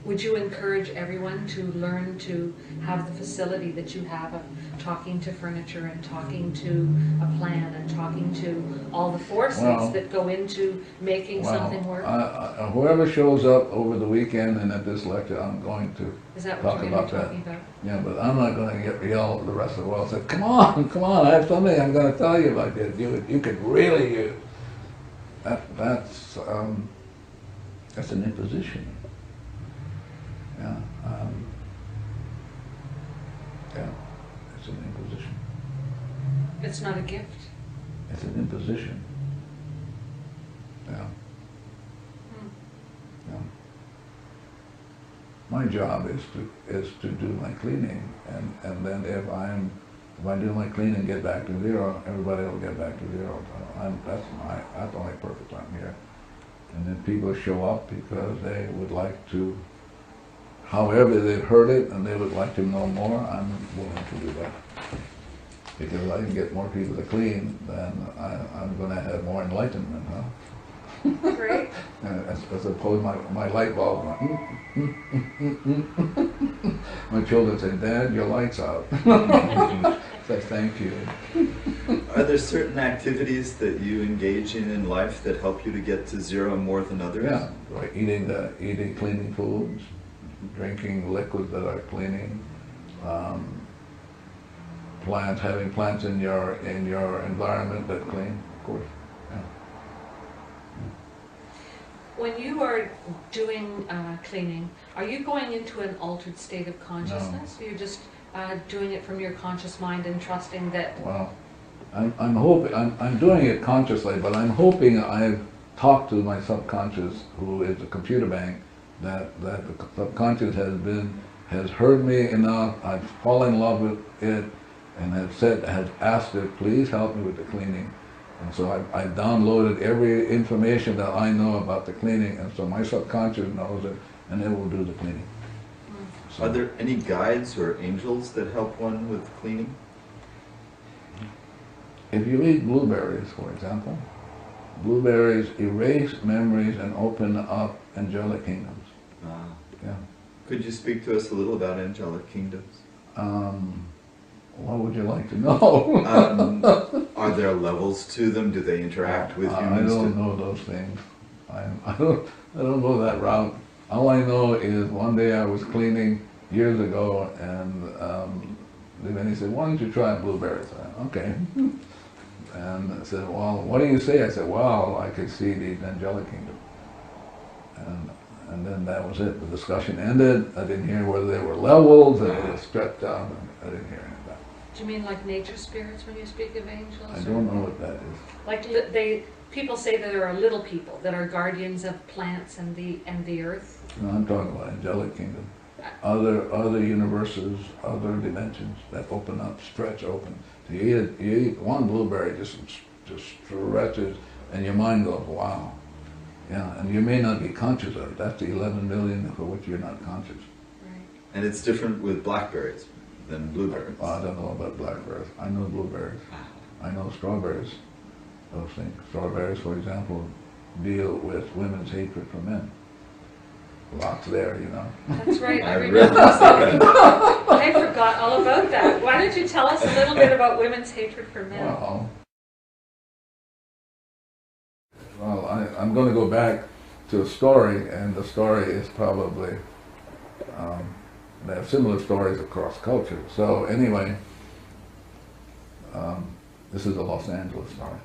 would you encourage everyone to learn to have the facility that you have of talking to furniture and talking to a plan and talking to all the forces that go into making something work? Whoever shows up over the weekend and at this lecture, I'm going to talk about that. Yeah, but I'm not going to yell at the rest of the world and say, come on, I have something I'm going to tell you about this. You could really use. That's an imposition. Yeah, it's an imposition. It's not a gift. It's an imposition. Yeah. Yeah. My job is to do my cleaning, and then if I do my cleaning, get back to zero, everybody will get back to zero. That's the only purpose I'm here. And then people show up because they would like to. However they've heard it and they would like to know more, I'm willing to do that. Because if I can get more people to clean, then I'm going to have more enlightenment, huh? Great. As opposed to my light bulb going, My children say, Dad, your light's out. Say, thank you. Are there certain activities that you engage in life that help you to get to zero more than others? Yeah, like eating cleaning foods, drinking liquids that are cleaning, having plants in your environment that clean, of course. Yeah. When you are doing cleaning, are you going into an altered state of consciousness? No. You're just doing it from your conscious mind and trusting that. Well, I'm hoping I'm doing it consciously, but I'm hoping I've talked to my subconscious, who is a computer bank, that the subconscious has heard me enough. I've fallen in love with it, and has asked it, please help me with the cleaning. And so I've downloaded every information that I know about the cleaning, and so my subconscious knows it, and it will do the cleaning. So, are there any guides or angels that help one with cleaning? If you eat blueberries, for example, blueberries erase memories and open up angelic kingdoms. Yeah. Could you speak to us a little about angelic kingdoms? What would you like to know? Are there levels to them? Do they interact with humans? I don't know those things. I don't go that route. All I know is one day I was cleaning years ago, and then he said, "Why don't you try blueberries?" I said, "Okay." And I said, "Well, what do you say?" I said, "Well, I could see the angelic kingdom." And then that was it. The discussion ended. I didn't hear whether they were levels, and they were stretched out. I didn't hear any of that. Do you mean like nature spirits when you speak of angels? I don't know what that is. Like people say that there are little people that are guardians of plants and the earth. No, I'm talking about angelic kingdom. Other universes, other dimensions that open up, stretch open. So you eat one blueberry, just stretches, and your mind goes, wow. Yeah, and you may not be conscious of it. That's the 11 million for which you're not conscious. Right. And it's different with blackberries than blueberries. Well, I don't know about blackberries. I know blueberries. I know strawberries. Those things. Strawberries, for example, deal with women's hatred for men. Lots there, you know. That's right. I remember something. I forgot all about that. Why don't you tell us a little bit about women's hatred for men? Well, I'm going to go back to a story, and the story is probably, they have similar stories across cultures. So anyway, this is a Los Angeles story.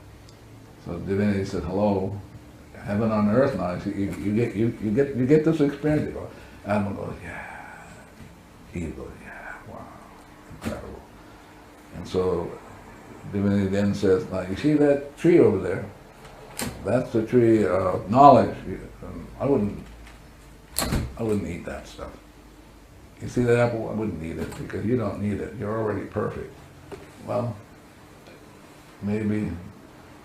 So divinity said, "Hello, heaven on earth now. You get this experience." You go, Adam goes, "Yeah." Eve goes, "Yeah, wow, incredible." And so divinity then says, "Now you see that tree over there? That's the tree of knowledge. I wouldn't eat that stuff. You see that apple? I wouldn't eat it because you don't need it. You're already perfect." Well, maybe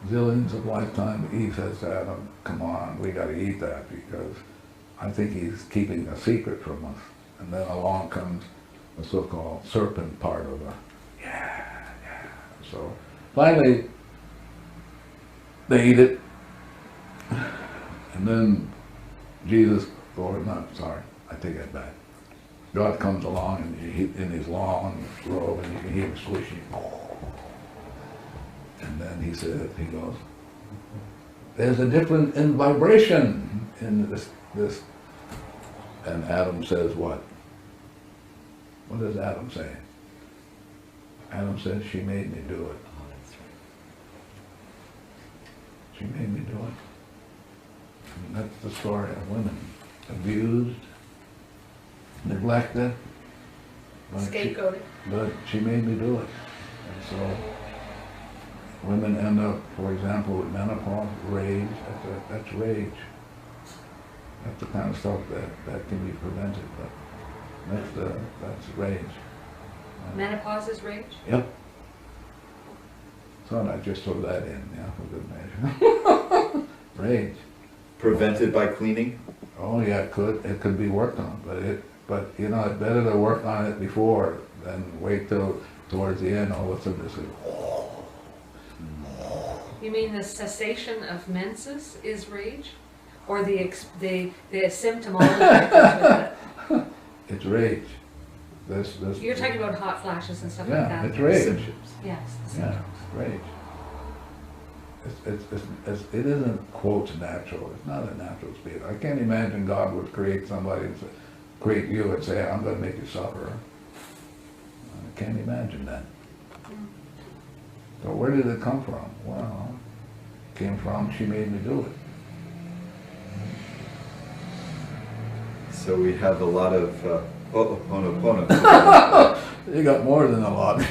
zillions of lifetime, Eve says to Adam, "Come on, we got to eat that because I think he's keeping a secret from us." And then along comes the so-called serpent part of the, yeah. So finally, they eat it, and then Jesus, or not, sorry, I take that back. God comes along in his long robe, and you can hear him swishing. And then he goes, "There's a difference in vibration in this. And Adam says what? What does Adam say? Adam says, "She made me do it." Oh, that's right. She made me do it. And that's the story of women. Abused, neglected. Scapegoated. But she made me do it. And so women end up, for example, with menopause, rage. That's rage. That's the kind of stuff that can be prevented. But that's rage. Menopause is rage? Yep. So I just throw that in, yeah, for good measure. Rage. Prevented by cleaning? Oh yeah, it could be worked on, but you know, it's better to work on it before than wait till towards the end. All of a sudden, it's like, You mean the cessation of menses is rage, or the symptomology that goes with it? it's rage. You're talking about hot flashes and stuff yeah, like that. it's rage. Symptoms. Yes. The Yeah, symptoms. rage. It isn't, quotes, natural. It's not a natural state. I can't imagine God would create somebody and create you and say, "I'm going to make you suffer." I can't imagine that. So where did it come from? Well, it came from, she made me do it. So we have a lot of Ho'oponopono. You got more than a lot.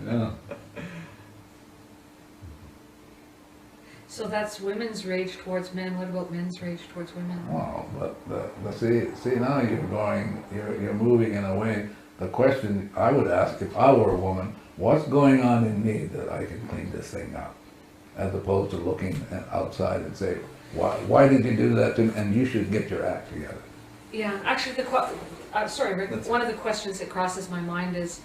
Yeah. So that's women's rage towards men. What about men's rage towards women? Wow, but see now you're moving in a way. The question I would ask if I were a woman, what's going on in me that I can clean this thing up? As opposed to looking outside and say, why did you do that to me? And you should get your act together. Yeah, actually, sorry, Rick. One of the questions that crosses my mind is,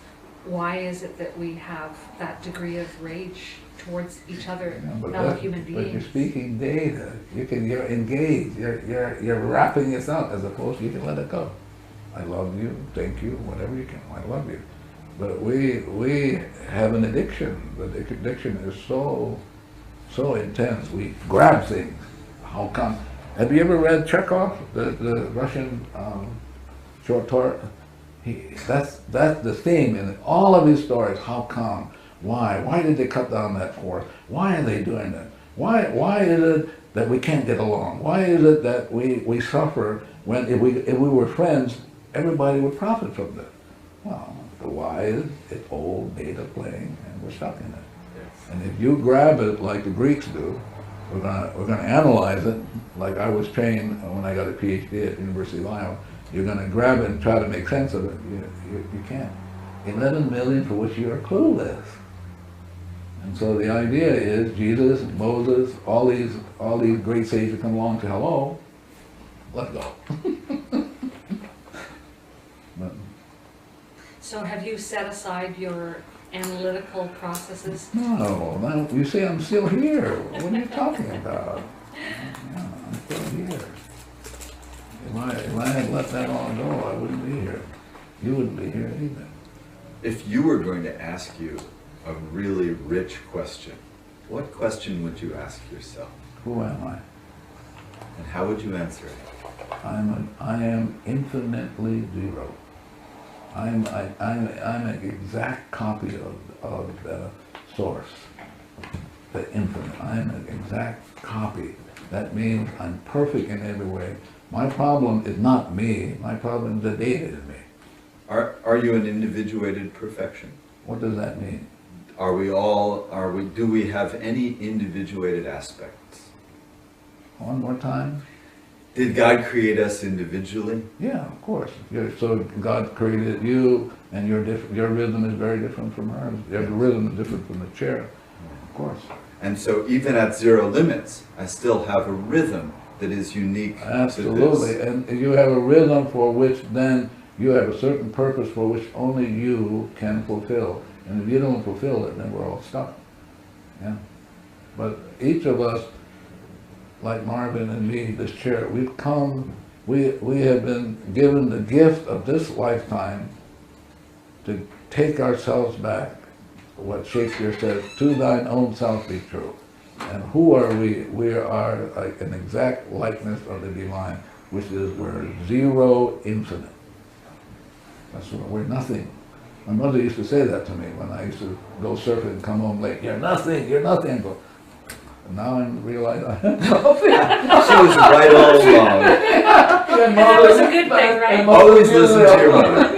why is it that we have that degree of rage towards each other, fellow human beings? But you're speaking data. You're engaged. You're wrapping this up as opposed to you can let it go. I love you. Thank you. Whatever you can. I love you. But we have an addiction. The addiction is so so intense. We grab things. How come? Have you ever read Chekhov, the Russian short story? That's the theme in all of his stories. How come? Why? Why did they cut down that forest? Why are they doing that? Why is it that we can't get along? Why is it that we suffer when if we were friends, everybody would profit from this? Well, the why is it's old data playing, and we're stuck in it. And if you grab it like the Greeks do, we're gonna analyze it like I was trained when I got a PhD at the University of Iowa. You're gonna grab it and try to make sense of it. You can't. 11 million for which you are clueless. And so the idea is Jesus, Moses, all these great sages come along to hello, let's go. But, So have you set aside your analytical processes? no, you see, I'm still here. What are you talking about? Yeah, I'm still here. If I had let that all go, I wouldn't be here. You wouldn't be here either. If you were going to ask you a really rich question, what question would you ask yourself? Who am I? And how would you answer it? I am infinitely zero. I'm an exact copy of the source, the infinite. I'm an exact copy. That means I'm perfect in every way. My problem is not me. My problem is the data in me. Are you an individuated perfection? What does that mean? Do we have any individuated aspects? One more time? Did God create us individually? Yeah, of course. So God created you, and your rhythm is very different from hers. Your rhythm is different from the chair, of course. And so even at zero limits, I still have a rhythm that is unique Absolutely. to this. And you have a rhythm for which then you have a certain purpose for which only you can fulfill. And if you don't fulfill it, then we're all stuck. Yeah. But each of us, like Marvin and me, this chair, we have been given the gift of this lifetime to take ourselves back. What Shakespeare says, to thine own self be true. And who are we? We are like an exact likeness of the divine, which is we're zero infinite. That's what we're nothing. My mother used to say that to me when I used to go surfing and come home late. You're nothing, you're nothing. But now I realize I am nothing. She was right all along. And that was a good thing, right? Always listen to your mother.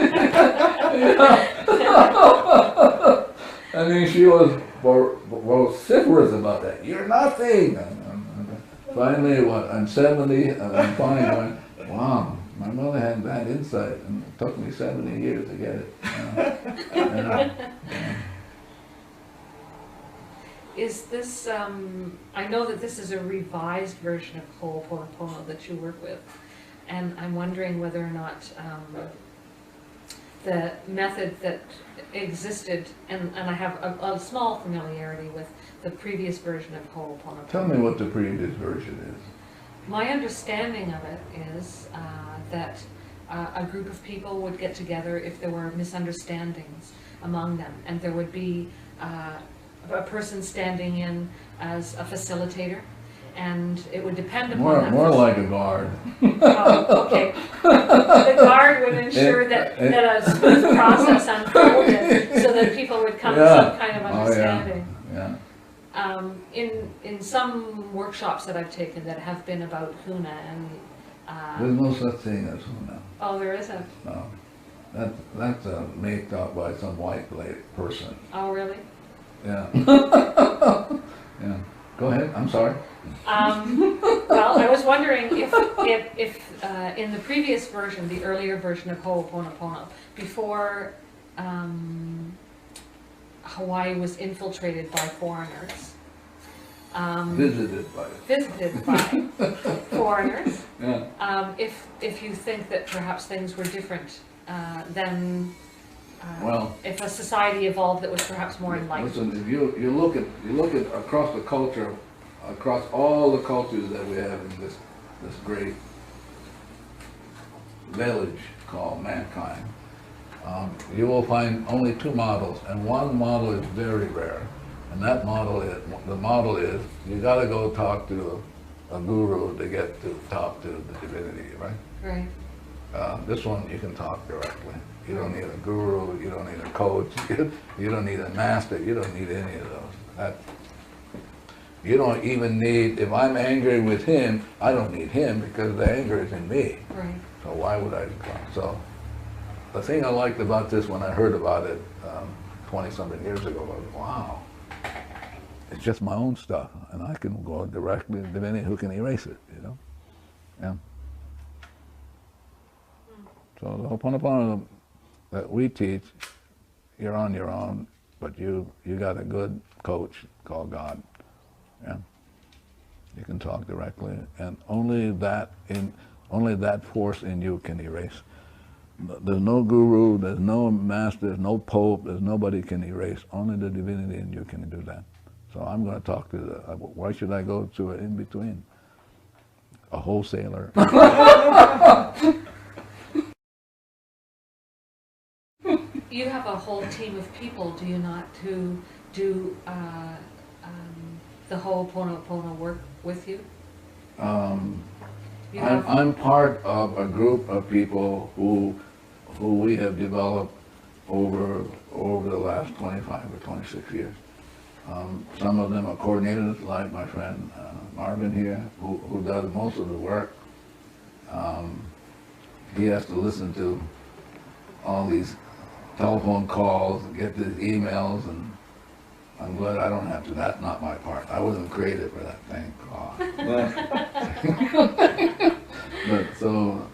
I mean, she was vociferous about that. You're nothing. And finally, I'm 70, and I'm finally going, wow, my mother had that insight, and it took me 70 years to get it. Is this, I know that this is a revised version of Ho'oponopono that you work with, and I'm wondering whether or not the method that existed, and I have a small familiarity with the previous version of Ho'oponopono. Tell me what the previous version is. My understanding of it is that a group of people would get together if there were misunderstandings among them, and there would be a person standing in as a facilitator, and it would depend upon that more like a guard. Oh, okay. The guard would ensure that a smooth process unfolded so that people would come to some kind of understanding. Yeah. In some workshops that I've taken that have been about Huna and There's no such thing as Huna. oh, there isn't. No. That's made up by some white person. Oh, really? Yeah. Yeah. Go ahead. I'm sorry. Well, I was wondering if in the previous version, the earlier version of Ho'oponopono, before Hawaii was infiltrated by foreigners, Visited by foreigners, Yeah. if you think that perhaps things were different then Well, if a society evolved that was perhaps more enlightened. listen, if you look at across the culture, across all the cultures that we have in this great village called mankind, you will find only two models, and one model is very rare, And that model is, the model is, you gotta go talk to a guru to get to talk to the divinity, right? Right. This one, you can talk directly. You don't need a guru, you don't need a coach, you don't need a master, you don't need any of those. You don't even need, if I'm angry with him, I don't need him because the anger is in me. Right. So why would I? So the thing I liked about this when I heard about it 20-something years ago was, wow, it's just my own stuff, and I can go directly to divinity who can erase it, you know? Yeah. So the Ho'oponopono that we teach, you're on your own, but you got a good coach called God. Yeah. You can talk directly, and only that force in you can erase. There's no guru, there's no master, there's no pope, there's nobody can erase. Only the divinity in you can do that. So I'm going to talk to why should I go to an in-between? A wholesaler. You have a whole team of people, do you not, who do the Ho'oponopono work with you? I'm part of a group of people who we have developed over the last 25 or 26 years. Some of them are coordinators, like my friend Marvin here, who does most of the work. He has to listen to all these telephone calls, get the emails, and I'm glad I don't have to. That's not my part. I wasn't created for that, thank God. But so,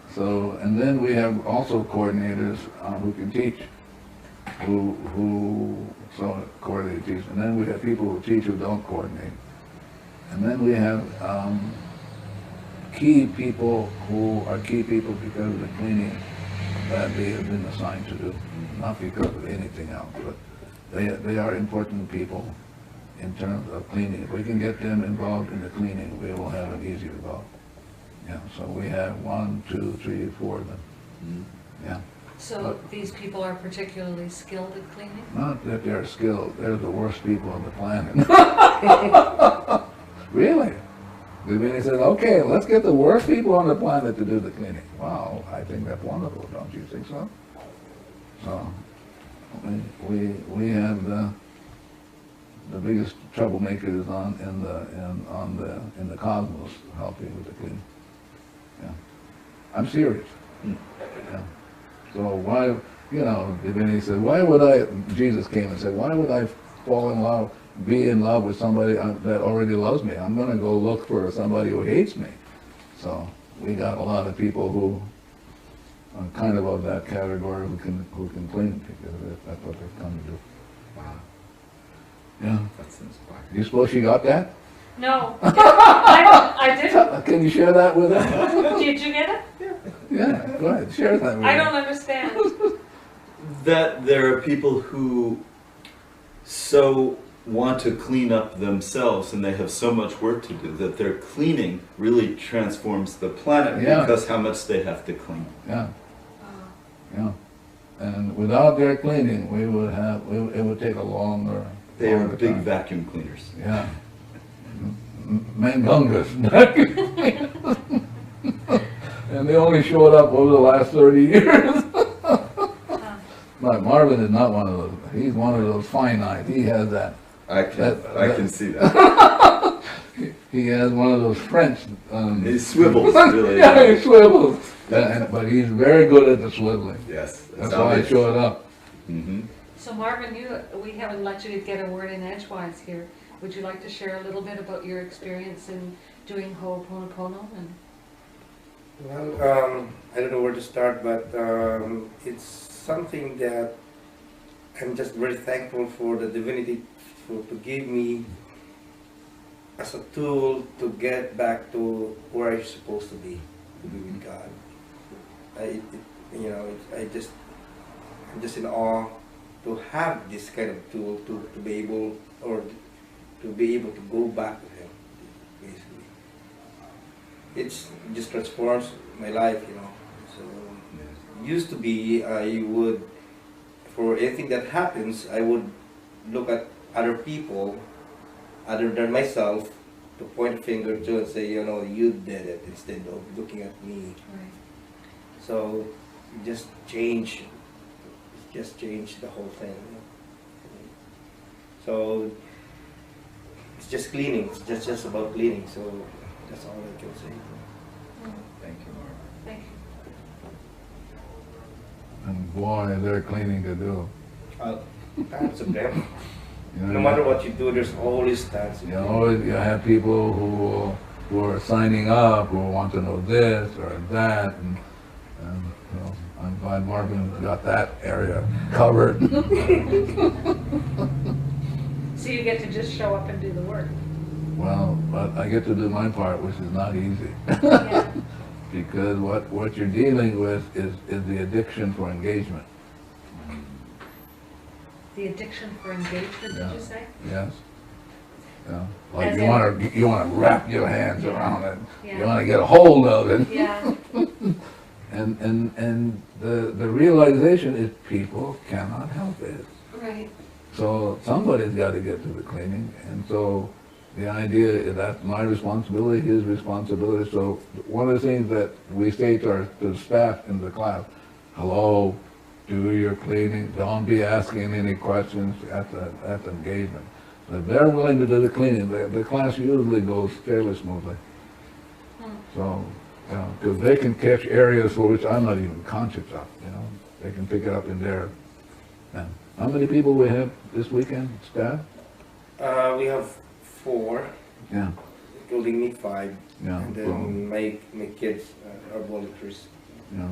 and then we have also coordinators who can teach, so coordinate teach, and then we have people who teach who don't coordinate, and then we have key people who are key people because of the cleaning that they have been assigned to do, not because of anything else, but they are important people in terms of cleaning. If we can get them involved in the cleaning, we will have an easier go. Yeah, so we have 1, 2, 3, 4 of them. Yeah. So these people are particularly skilled at cleaning? Not that they're skilled, they're the worst people on the planet. Really? He said, okay, let's get the worst people on the planet to do the cleaning. Wow, I think that's wonderful, don't you think so? So, we have the biggest troublemakers in the cosmos helping with the cleaning. Yeah, I'm serious. Yeah. So why, you know, Divinity said, why would I? Jesus came and said, why would I fall in love, be in love with somebody that already loves me? I'm going to go look for somebody who hates me. So we got a lot of people who are kind of that category who can clean because that's what they've come to do. Wow. Yeah. That's inspiring. You suppose she got that? No, I didn't. Can you share that with us? Did you get it? Yeah, go ahead, share that with us. I don't understand. That there are people who so want to clean up themselves and they have so much work to do that their cleaning really transforms the planet because how much they have to clean. Yeah. Yeah. And without their cleaning, it would take a longer. They are big time. vacuum cleaners. Yeah. Mangungas. And they only showed up over the last 30 years. But Marvin is not one of those. He's one of those finite. He has that. I can see that. He has one of those French. He swivels, really. Yeah, he swivels. But he's very good at the swiveling. Yes. That's why I showed up. Mm-hmm. So Marvin, we haven't let you get a word in edgewise here. Would you like to share a little bit about your experience in doing Ho'oponopono? Well, I don't know where to start, but it's something that I'm just very thankful for the divinity to give me as a tool to get back to where I'm supposed to be with God. I'm just in awe to have this kind of tool to be able to go back to Him. Basically, it just transforms my life, you know. So used to be I would, for anything that happens, I would look at other people, other than myself, to point a finger to and say, you know, you did it, instead of looking at me. Right. So just change the whole thing. So it's just cleaning. It's just about cleaning. So that's all I can say. Thank you, Mark. Thank you. And boy, is there cleaning to do. Tons of them. You know, No matter what you do, there's always tons of you them. always you have people who are signing up, who want to know this or that, and you know, I'm glad Marvin got that area covered. So you get to just show up and do the work. Well, but I get to do my part, which is not easy. Yeah. Because what you're dealing with is the addiction for engagement. The addiction for engagement, Yeah. did you say? Yes. Yeah. Like As you in- want to wrap your hands around it. Yeah. You want to get a hold of it. Yeah. And the realization is people cannot help it. Right. So somebody's got to get to the cleaning, and so the idea is that's my responsibility, his responsibility. So one of the things that we say to the staff in the class, hello, do your cleaning, don't be asking any questions at the engagement. So if they're willing to do the cleaning, the class usually goes fairly smoothly. So, you know, because they can catch areas for which I'm not even conscious of, you know. They can pick it up in there. Now, how many people we have this weekend, staff? We have 4, Yeah, including me 5, yeah. and So, then my kids are volunteers. yeah.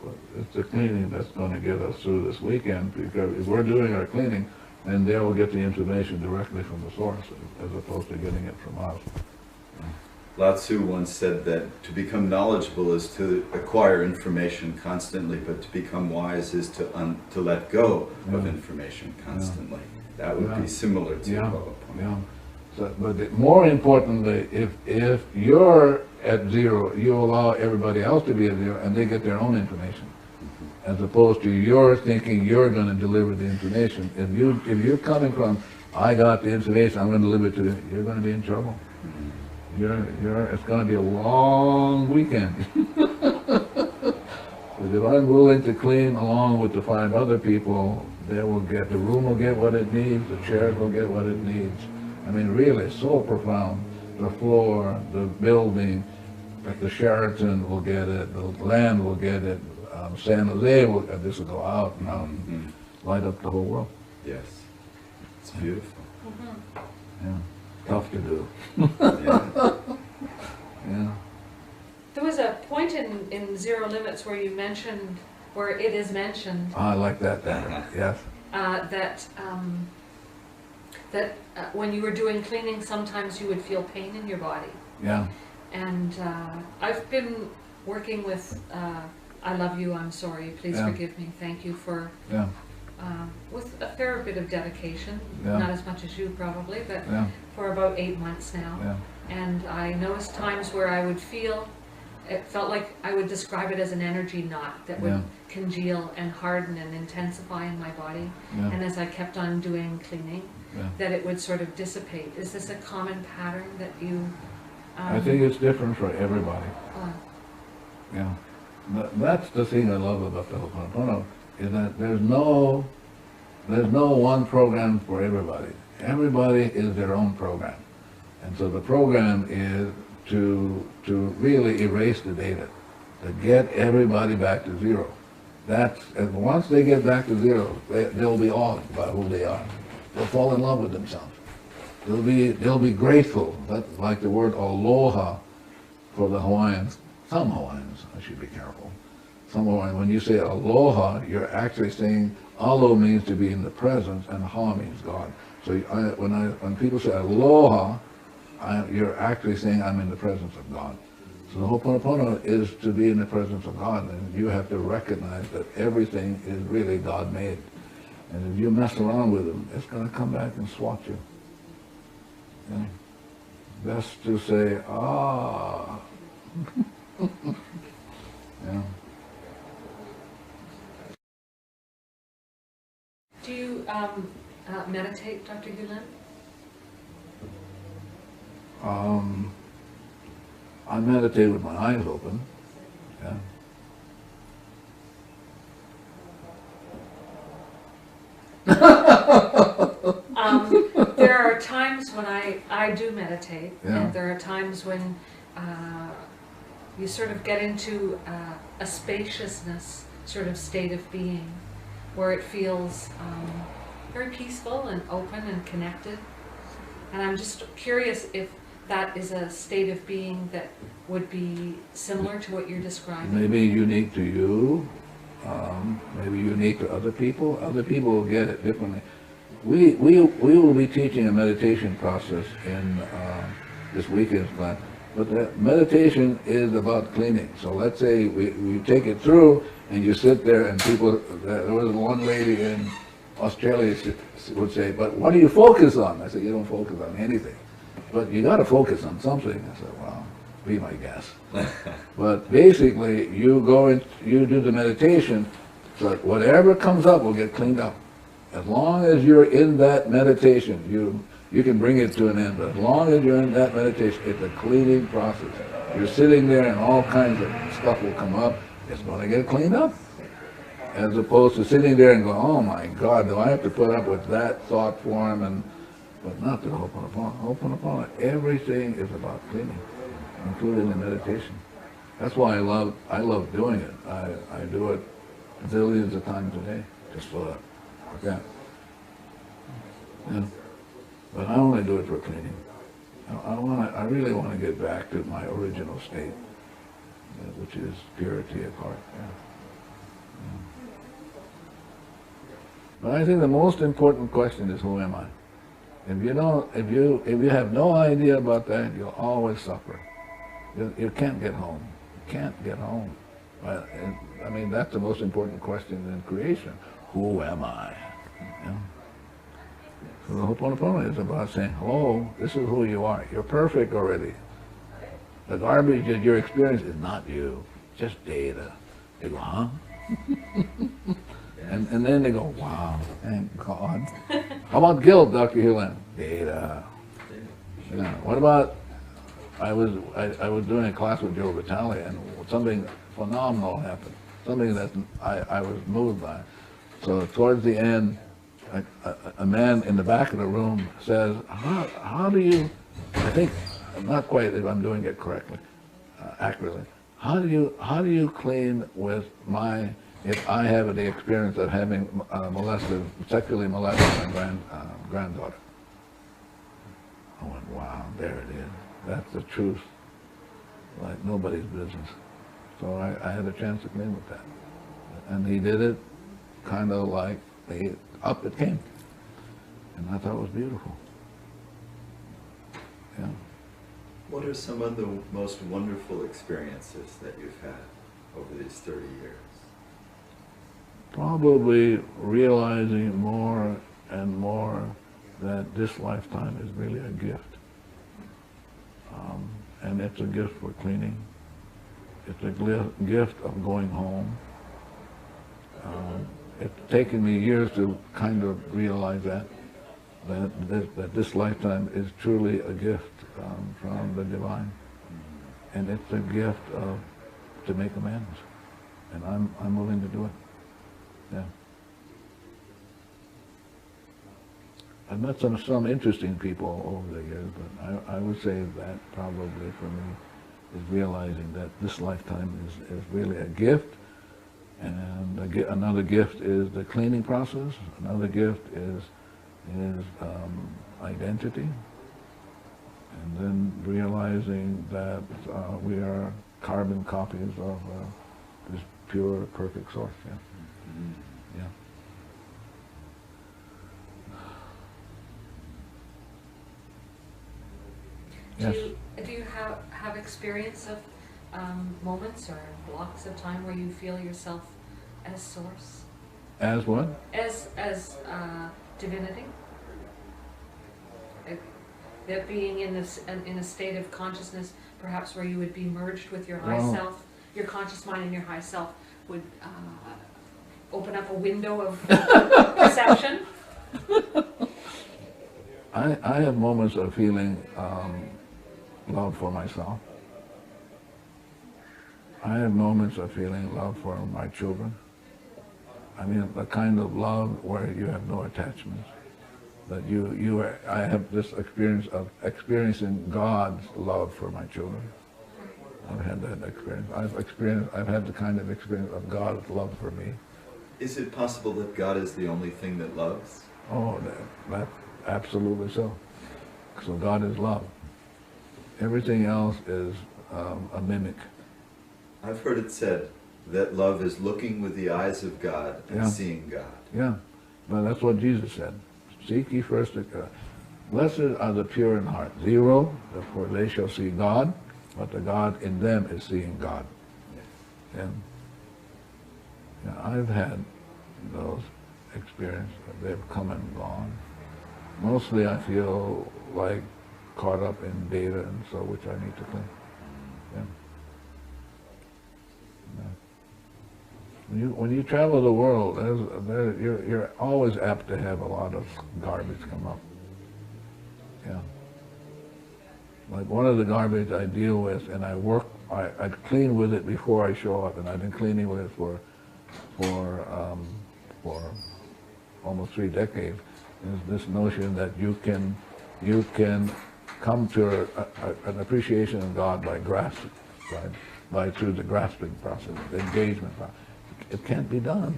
But it's the cleaning that's going to get us through this weekend, because if we're doing our cleaning, then they will get the information directly from the source as opposed to getting it from us. Lao Tzu once said that to become knowledgeable is to acquire information constantly, but to become wise is to let go of Yeah. information constantly. That would Yeah. be similar to Yeah, PowerPoint. yeah. So, but more importantly, if you're at zero, you allow everybody else to be at zero, and they get their own information, as opposed to you're thinking you're going to deliver the information. If you're coming from, I got the information, I'm going to deliver it to you, you're going to be in trouble. It's going to be a long weekend. Because if I'm willing to clean along with the 5 other people, the room will get what it needs, the chairs will get what it needs. I mean, really, so profound. The floor, the building, the Sheraton will get it, the land will get it, San Jose will, this will go out and light up the whole world. Yes, it's beautiful. Yeah, tough to do. Yeah. Yeah. There was a point in Zero Limits where it is mentioned I like that better. Yes. that when you were doing cleaning, sometimes you would feel pain in your body. Yeah. And I've been working with I Love You, I'm Sorry, Please Yeah. Forgive Me, Thank You for, Yeah. with a fair bit of dedication, Yeah. not as much as you probably, but Yeah. for about 8 months now. Yeah. And I noticed times where I would it felt like I would describe it as an energy knot that would Yeah. congeal and harden and intensify in my body. Yeah. And as I kept on doing cleaning, Yeah. that it would sort of dissipate. Is this a common pattern that you? I think it's different for everybody. Yeah. That's the thing I love about the Ho'oponopono, is that there's no one program for everybody. Everybody is their own program. And so the program is to really erase the data, to get everybody back to zero. And once they get back to zero, they'll be awed by who they are. They'll fall in love with themselves. They'll be grateful. That's like the word aloha for the Hawaiians. Some Hawaiians, I should be careful. Some Hawaiians, when you say aloha, you're actually saying alo means to be in the presence and ha means God. So when people say aloha, you're actually saying I'm in the presence of God. So the Ho'oponopono is to be in the presence of God, and you have to recognize that everything is really God-made. And if you mess around with them, it's going to come back and swat you. Yeah. Best to say, ah. Yeah. Do you, meditate, Dr. Gulen? I meditate with my eyes open. Yeah. There are times when I do meditate, Yeah. and there are times when you sort of get into a spaciousness sort of state of being, where it feels very peaceful and open and connected. And I'm just curious if that is a state of being that would be similar to what you're describing. Maybe unique to you, maybe unique to other people. Other people will get it differently. We will be teaching a meditation process in this weekend's class, but the meditation is about cleaning. So let's say we take it through, and you sit there, and people, there was one lady in Australia would say, but what do you focus on? I said, you don't focus on anything, but you got to focus on something. I said, well, be my guest. But basically, you go and you do the meditation, so that whatever comes up will get cleaned up. As long as you're in that meditation, you can bring it to an end. But as long as you're in that meditation, it's a cleaning process. You're sitting there and all kinds of stuff will come up. It's going to get cleaned up. As opposed to sitting there and going, oh my God, do I have to put up with that thought form? But not the Ho'oponopono. Ho'oponopono, everything is about cleaning, including the meditation. That's why I love doing it. I do it zillions of times a day, just for that. Yeah. Yeah. But I only do it for cleaning. I really want to get back to my original state, which is purity of heart. Yeah. Yeah. But I think the most important question is, who am I? If you have no idea about that, you'll always suffer. You can't get home. You can't get home. I mean, that's the most important question in creation. Who am I? Yeah. So the Ho'oponopono is about saying, hello, this is who you are. You're perfect already. The garbage that you're experiencing is not you, just data. They go, huh? and then they go, wow, thank God. How about guilt, Dr. Hulen? Data. Yeah. What about, I was doing a class with Joe Vitale, and something phenomenal happened. Something that I was moved by. So towards the end, a man in the back of the room says, how do you, I think, not quite if I'm doing it correctly, accurately, how do you clean with if I have the experience of having sexually molested my granddaughter? I went, wow, there it is. That's the truth, like nobody's business. So I had a chance to clean with that. And he did it kind of like, up it came. And I thought it was beautiful. Yeah. What are some of the most wonderful experiences that you've had over these 30 years? Probably realizing more and more that this lifetime is really a gift. And it's a gift for cleaning. It's a gift of going home. It's taken me years to kind of realize that this lifetime is truly a gift from the divine, and it's a gift to make amends, and I'm willing to do it. Yeah. I've met some interesting people over the years, but I would say that probably for me is realizing that this lifetime is really a gift. And another gift is the cleaning process. Another gift is identity. And then realizing that we are carbon copies of this pure, perfect source. Yeah. Mm-hmm. Yeah. Yes. Do you have experience of moments or blocks of time where you feel yourself as source? As what? As divinity? That being in a state of consciousness, perhaps where you would be merged with your high self, your conscious mind and your high self would open up a window of perception? I have moments of feeling love for myself. I have moments of feeling love for my children. I mean, the kind of love where you have no attachments. That I have this experience of experiencing God's love for my children. I've had that experience. I've had the kind of experience of God's love for me. Is it possible that God is the only thing that loves? Oh, that absolutely so. So God is love. Everything else is a mimic. I've heard it said that love is looking with the eyes of God and seeing God. Yeah, but that's what Jesus said. Seek ye first the God. Blessed are the pure in heart. 0, for they shall see God, but the God in them is seeing God. And I've had those experiences. They've come and gone. Mostly I feel like caught up in data and so, which I need to clean. Yeah. When you travel the world, you're always apt to have a lot of garbage come up. Yeah. Like one of the garbage I deal with, and I clean with it before I show up, and I've been cleaning with it for almost 3 decades. Is this notion that you can come to an appreciation of God by grasping, right? Through the grasping process, the engagement process. It can't be done.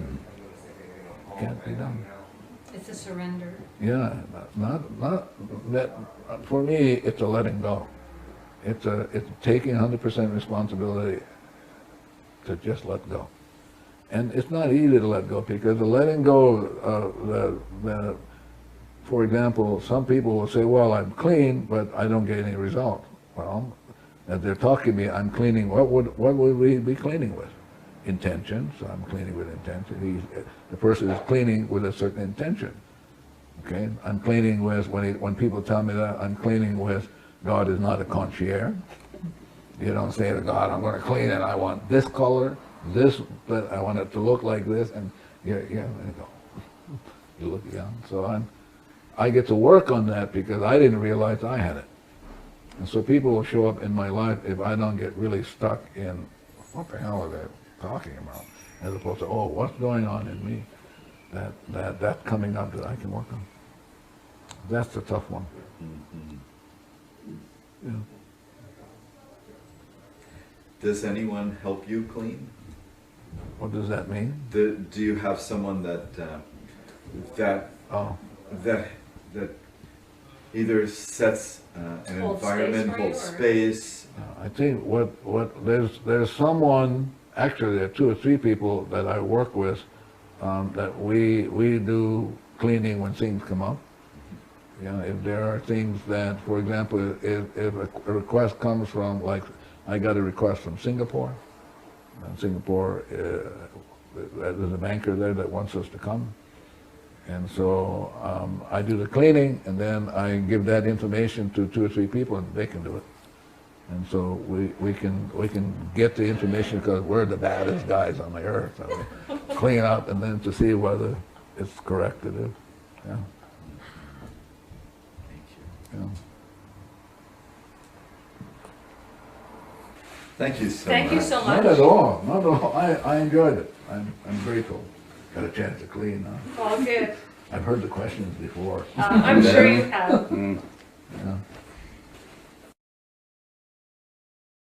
It can't be done. It's a surrender. Yeah, not that. For me, it's a letting go. It's taking 100% responsibility to just let go. And it's not easy to let go, because the letting go, for example, some people will say, well, I'm clean, but I don't get any result. Well, as they're talking to me, I'm cleaning. What would we be cleaning with? Intention. So I'm cleaning with intention. The person is cleaning with a certain intention. Okay? I'm cleaning with, when people tell me that, I'm cleaning with, God is not a concierge. You don't say to God, I'm going to clean it, I want this color, this, but I want it to look like this, and there you go. You look, so I get to work on that because I didn't realize I had it. And so people will show up in my life if I don't get really stuck in, what the hell are they talking about? As opposed to, oh, what's going on in me that's coming up that I can work on. That's the tough one. Yeah. Does anyone help you clean? What does that mean? Do you have someone that either sets an Hold environment, space for you, holds or- space? I think there's someone, actually there are 2 or 3 people that I work with that we do cleaning when things come up. If there are things that, for example, if a request comes from, like, I got a request from Singapore. And Singapore, there's a banker there that wants us to come. And so I do the cleaning, and then I give that information to 2 or 3 people, and they can do it. And so we can get the information, because we're the baddest guys on the earth. So we clean up, and then to see whether it's correct to do. Yeah. Yeah. Thank you so much. Thank you so Not much. at all. Not at all. I enjoyed it. I'm grateful. Got a chance to clean. All good. I've heard the questions before. I'm sure you have. Yeah.